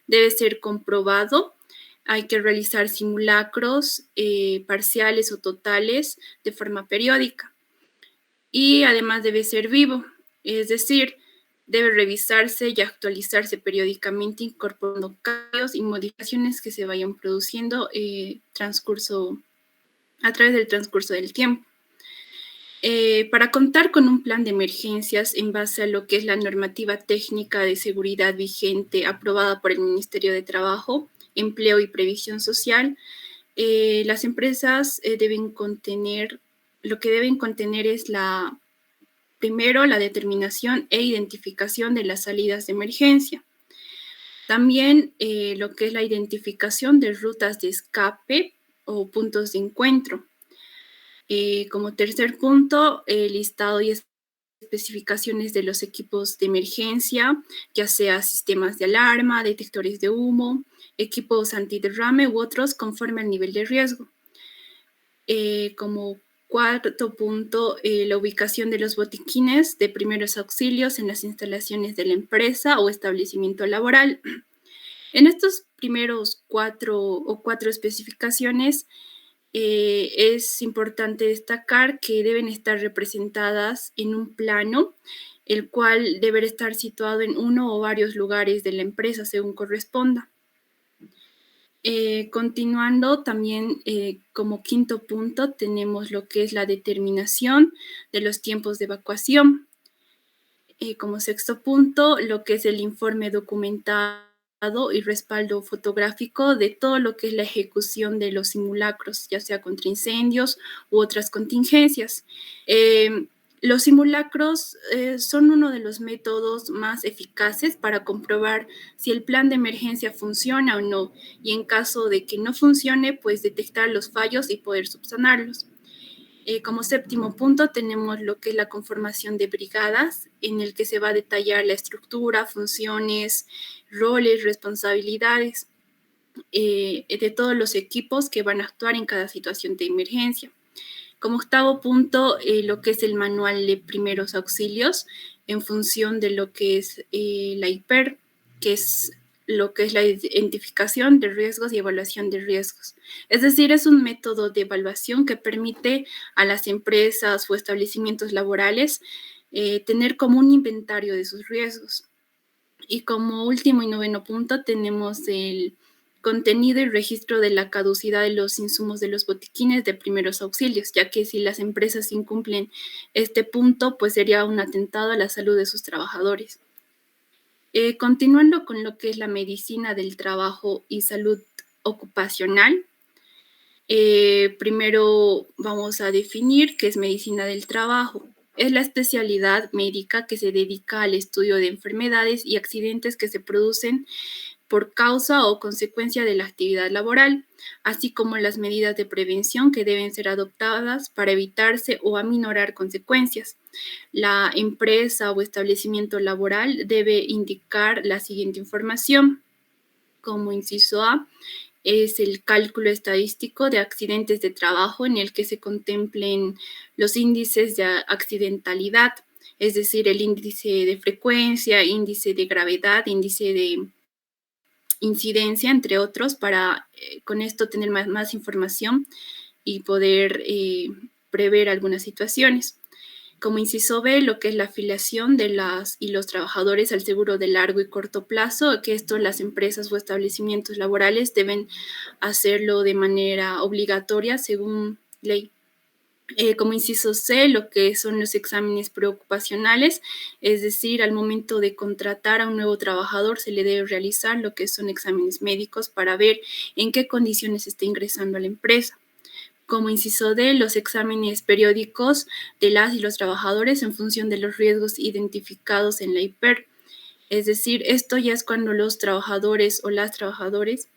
Debe ser comprobado. Hay que realizar simulacros parciales o totales de forma periódica. y además debe ser vivo, es decir, debe revisarse y actualizarse periódicamente incorporando cambios y modificaciones que se vayan produciendo a través del transcurso del tiempo. Para contar con un plan de emergencias en base a lo que es la normativa técnica de seguridad vigente aprobada por el Ministerio de Trabajo, Empleo y Previsión Social, las empresas deben contener es primero la determinación e identificación de las salidas de emergencia. También lo que es la identificación de rutas de escape o puntos de encuentro. Como tercer punto, el listado y especificaciones de los equipos de emergencia, ya sea sistemas de alarma, detectores de humo, equipos antiderrame u otros conforme al nivel de riesgo. Como cuarto punto, la ubicación de los botiquines de primeros auxilios en las instalaciones de la empresa o establecimiento laboral. En estos primeros cuatro especificaciones, es importante destacar que deben estar representadas en un plano, el cual deberá estar situado en uno o varios lugares de la empresa según corresponda. Continuando también como quinto punto tenemos lo que es la determinación de los tiempos de evacuación. Como sexto punto, lo que es el informe documentado y respaldo fotográfico de todo lo que es la ejecución de los simulacros, ya sea contra incendios u otras contingencias. Los simulacros son uno de los métodos más eficaces para comprobar si el plan de emergencia funciona o no, y en caso de que no funcione, pues detectar los fallos y poder subsanarlos. Como séptimo punto tenemos lo que es la conformación de brigadas, en el que se va a detallar la estructura, funciones, roles, responsabilidades de todos los equipos que van a actuar en cada situación de emergencia. Como octavo punto, lo que es el manual de primeros auxilios en función de lo que es la IPER, que es lo que es la identificación de riesgos y evaluación de riesgos. Es decir, es un método de evaluación que permite a las empresas o establecimientos laborales tener como un inventario de sus riesgos. Y como último y noveno punto tenemos el contenido y registro de la caducidad de los insumos de los botiquines de primeros auxilios, ya que si las empresas incumplen este punto, pues sería un atentado a la salud de sus trabajadores. Continuando con lo que es la medicina del trabajo y salud ocupacional, primero vamos a definir qué es medicina del trabajo. Es la especialidad médica que se dedica al estudio de enfermedades y accidentes que se producen por causa o consecuencia de la actividad laboral, así como las medidas de prevención que deben ser adoptadas para evitarse o aminorar consecuencias. La empresa o establecimiento laboral debe indicar la siguiente información. Como inciso A, es el cálculo estadístico de accidentes de trabajo en el que se contemplen los índices de accidentalidad, es decir, el índice de frecuencia, índice de gravedad, índice de incidencia, entre otros, para con esto tener más información y poder prever algunas situaciones. Como inciso B, lo que es la afiliación de las y los trabajadores al seguro de largo y corto plazo, que esto las empresas o establecimientos laborales deben hacerlo de manera obligatoria según ley. Como inciso C, lo que son los exámenes preocupacionales, es decir, al momento de contratar a un nuevo trabajador se le debe realizar lo que son exámenes médicos para ver en qué condiciones está ingresando a la empresa. Como inciso D, los exámenes periódicos de las y los trabajadores en función de los riesgos identificados en la IPER. Es decir, esto ya es cuando los trabajadores o las trabajadoras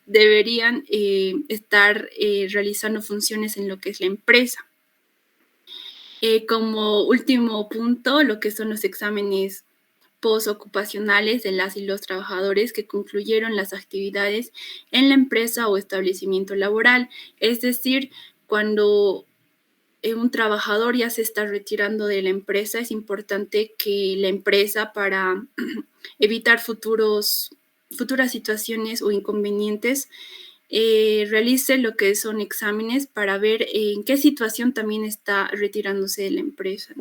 deberían estar realizando funciones en lo que es la empresa. Como último punto, lo que son los exámenes postocupacionales de las y los trabajadores que concluyeron las actividades en la empresa o establecimiento laboral. Es decir, cuando un trabajador ya se está retirando de la empresa, es importante que la empresa, para evitar futuras situaciones o inconvenientes, realice lo que son exámenes para ver en qué situación también está retirándose de la empresa.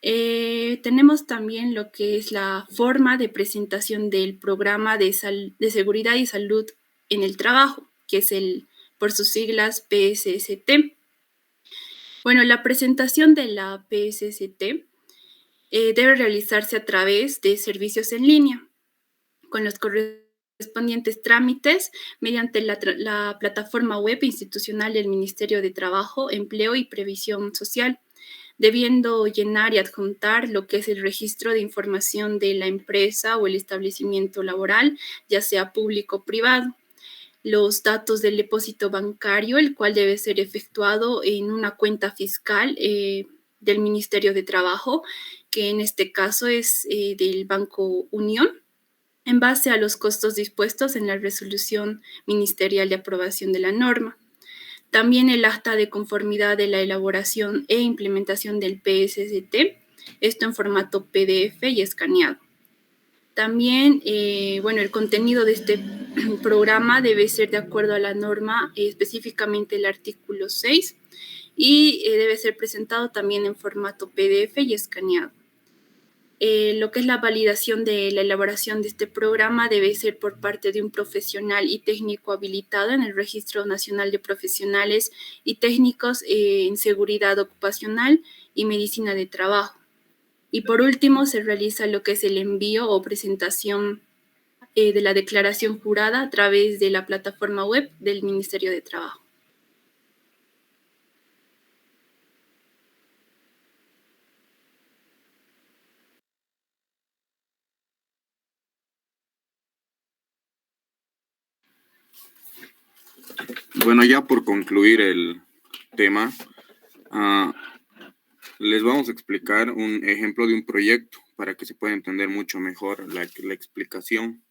Tenemos también lo que es la forma de presentación del programa de seguridad y salud en el trabajo, que es por sus siglas PSST. Bueno, la presentación de la PSST debe realizarse a través de servicios en línea, con los correspondientes trámites mediante la plataforma web institucional del Ministerio de Trabajo, Empleo y Previsión Social, debiendo llenar y adjuntar lo que es el registro de información de la empresa o el establecimiento laboral, ya sea público o privado, los datos del depósito bancario, el cual debe ser efectuado en una cuenta fiscal del Ministerio de Trabajo, que en este caso es del Banco Unión, en base a los costos dispuestos en la resolución ministerial de aprobación de la norma. También el acta de conformidad de la elaboración e implementación del PSST, esto en formato PDF y escaneado. También, el contenido de este programa debe ser de acuerdo a la norma, específicamente el artículo 6, y debe ser presentado también en formato PDF y escaneado. Lo que es la validación de la elaboración de este programa debe ser por parte de un profesional y técnico habilitado en el Registro Nacional de Profesionales y Técnicos en Seguridad Ocupacional y Medicina de Trabajo. Y por último, se realiza lo que es el envío o presentación de la declaración jurada a través de la plataforma web del Ministerio de Trabajo. Bueno, ya por concluir el tema, les vamos a explicar un ejemplo de un proyecto para que se pueda entender mucho mejor la explicación.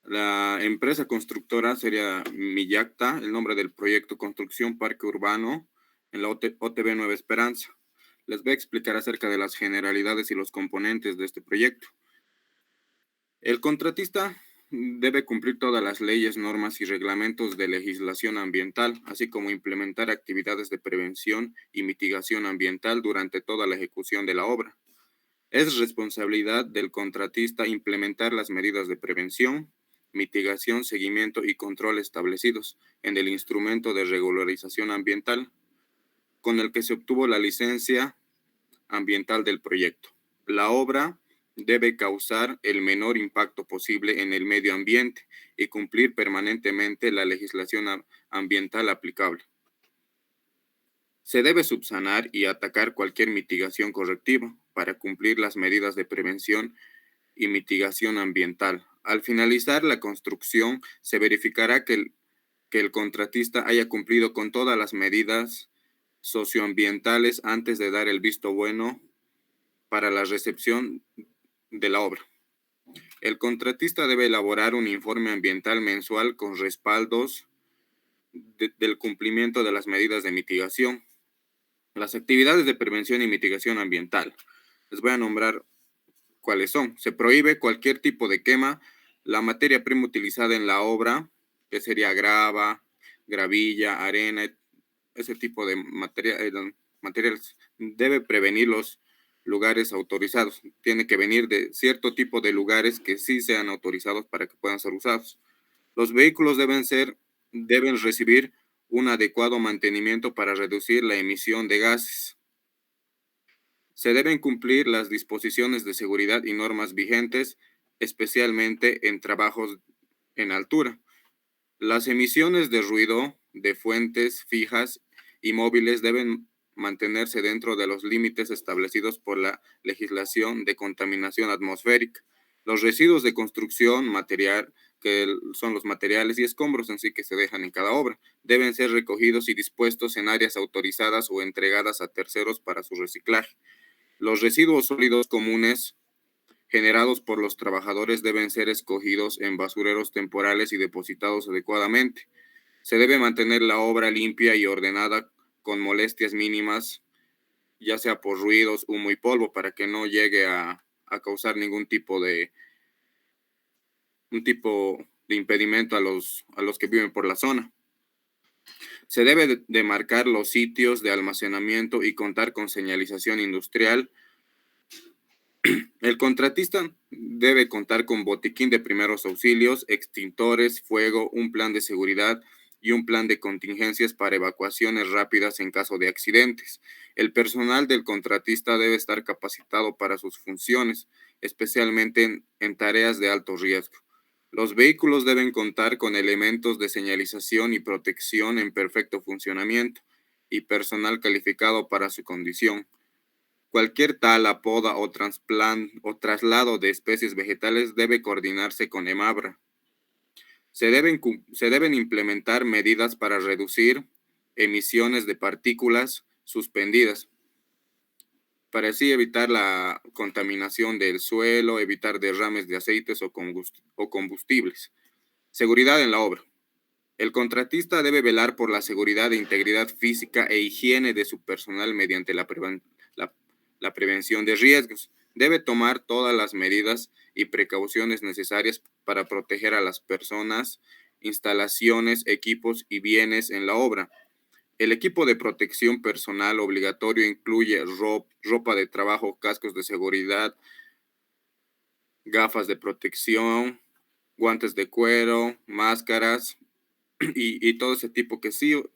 La empresa constructora sería Miyacta, el nombre del proyecto Construcción Parque Urbano en la OTB Nueva Esperanza. Les voy a explicar acerca de las generalidades y los componentes de este proyecto. El contratista debe cumplir todas las leyes, normas y reglamentos de legislación ambiental, así como implementar actividades de prevención y mitigación ambiental durante toda la ejecución de la obra. Es responsabilidad del contratista implementar las medidas de prevención, mitigación, seguimiento y control establecidos en el instrumento de regularización ambiental con el que se obtuvo la licencia ambiental del proyecto. La obra debe causar el menor impacto posible en el medio ambiente y cumplir permanentemente la legislación ambiental aplicable. Se debe subsanar y atacar cualquier mitigación correctiva para cumplir las medidas de prevención y mitigación ambiental. Al finalizar la construcción, se verificará que el contratista haya cumplido con todas las medidas socioambientales antes de dar el visto bueno para la recepción de la obra. El contratista debe elaborar un informe ambiental mensual con respaldos del cumplimiento de las medidas de mitigación. Las actividades de prevención y mitigación ambiental. Les voy a nombrar cuáles son. Se prohíbe cualquier tipo de quema. La materia prima utilizada en la obra, que sería grava, gravilla, arena, ese tipo de materiales, debe prevenir los lugares autorizados. Tiene que venir de cierto tipo de lugares que sí sean autorizados para que puedan ser usados. Los vehículos deben recibir un adecuado mantenimiento para reducir la emisión de gases. Se deben cumplir las disposiciones de seguridad y normas vigentes, especialmente en trabajos en altura. Las emisiones de ruido de fuentes fijas y móviles deben mantenerse dentro de los límites establecidos por la legislación de contaminación atmosférica. Los residuos de construcción, material, que son los materiales y escombros en sí que se dejan en cada obra, deben ser recogidos y dispuestos en áreas autorizadas o entregadas a terceros para su reciclaje. Los residuos sólidos comunes generados por los trabajadores deben ser escogidos en basureros temporales y depositados adecuadamente. Se debe mantener la obra limpia y ordenada con molestias mínimas, ya sea por ruidos, humo y polvo, para que no llegue a causar ningún tipo impedimento a los que viven por la zona. Se debe de marcar los sitios de almacenamiento y contar con señalización industrial. El contratista debe contar con botiquín de primeros auxilios, extintores, fuego, un plan de seguridad y un plan de contingencias para evacuaciones rápidas en caso de accidentes. El personal del contratista debe estar capacitado para sus funciones, especialmente en tareas de alto riesgo. Los vehículos deben contar con elementos de señalización y protección en perfecto funcionamiento y personal calificado para su condición. Cualquier tala, poda o traslado de especies vegetales debe coordinarse con EMABRA. Se deben implementar medidas para reducir emisiones de partículas suspendidas, para así evitar la contaminación del suelo, evitar derrames de aceites o combustibles. Seguridad en la obra. El contratista debe velar por la seguridad e integridad física e higiene de su personal mediante la prevención de riesgos. Debe tomar todas las medidas y precauciones necesarias para proteger a las personas, instalaciones, equipos y bienes en la obra. El equipo de protección personal obligatorio incluye ropa de trabajo, cascos de seguridad, gafas de protección, guantes de cuero, máscaras y todo ese tipo que sí o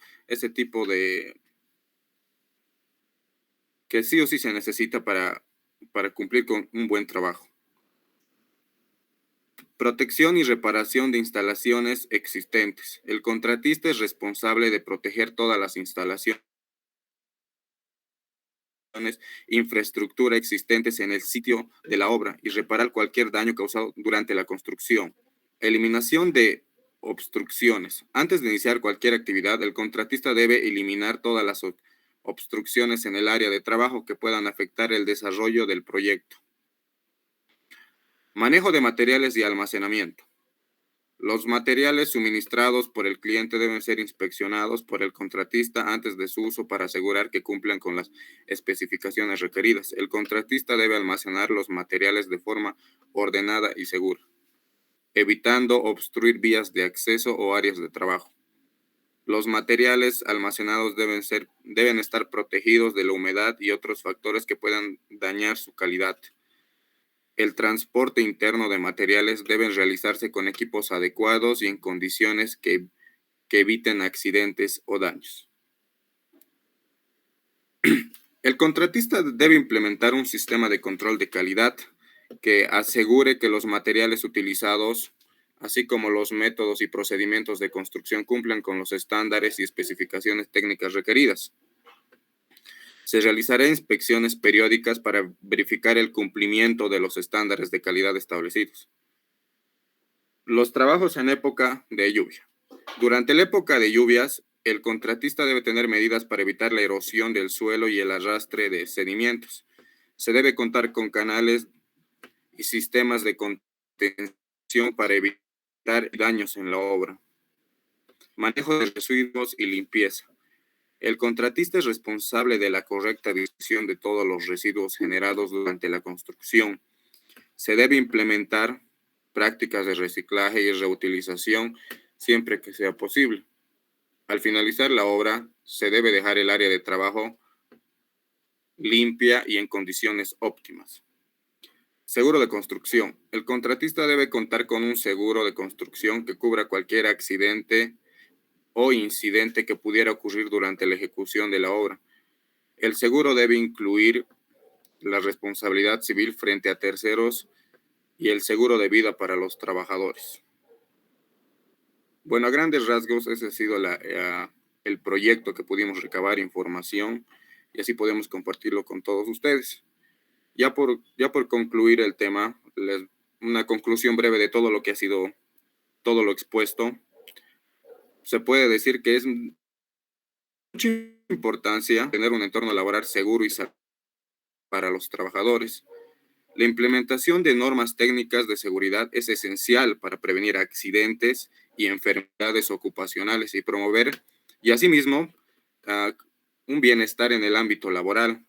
sí se necesita para cumplir con un buen trabajo. Protección y reparación de instalaciones existentes. El contratista es responsable de proteger todas las instalaciones, infraestructura existentes en el sitio de la obra y reparar cualquier daño causado durante la construcción. Eliminación de obstrucciones. Antes de iniciar cualquier actividad, el contratista debe eliminar todas las obstrucciones en el área de trabajo que puedan afectar el desarrollo del proyecto. Manejo de materiales y almacenamiento. Los materiales suministrados por el cliente deben ser inspeccionados por el contratista antes de su uso para asegurar que cumplan con las especificaciones requeridas. El contratista debe almacenar los materiales de forma ordenada y segura, evitando obstruir vías de acceso o áreas de trabajo. Los materiales almacenados deben estar protegidos de la humedad y otros factores que puedan dañar su calidad. El transporte interno de materiales debe realizarse con equipos adecuados y en condiciones que eviten accidentes o daños. El contratista debe implementar un sistema de control de calidad que asegure que los materiales utilizados, así como los métodos y procedimientos de construcción, cumplan con los estándares y especificaciones técnicas requeridas. Se realizarán inspecciones periódicas para verificar el cumplimiento de los estándares de calidad establecidos. Los trabajos en época de lluvia. Durante la época de lluvias, el contratista debe tener medidas para evitar la erosión del suelo y el arrastre de sedimentos. Se debe contar con canales y sistemas de contención para evitar daños en la obra. Manejo de residuos y limpieza. El contratista es responsable de la correcta disposición de todos los residuos generados durante la construcción. Se debe implementar prácticas de reciclaje y reutilización siempre que sea posible. Al finalizar la obra, se debe dejar el área de trabajo limpia y en condiciones óptimas. Seguro de construcción. El contratista debe contar con un seguro de construcción que cubra cualquier accidente o incidente que pudiera ocurrir durante la ejecución de la obra. El seguro debe incluir la responsabilidad civil frente a terceros y el seguro de vida para los trabajadores. Bueno, a grandes rasgos, ese ha sido el proyecto que pudimos recabar información y así podemos compartirlo con todos ustedes. Ya por concluir el tema, una conclusión breve de todo lo que ha sido, todo lo expuesto. Se puede decir que es mucha importancia tener un entorno laboral seguro y saludable para los trabajadores. La implementación de normas técnicas de seguridad es esencial para prevenir accidentes y enfermedades ocupacionales y promover, y asimismo, un bienestar en el ámbito laboral.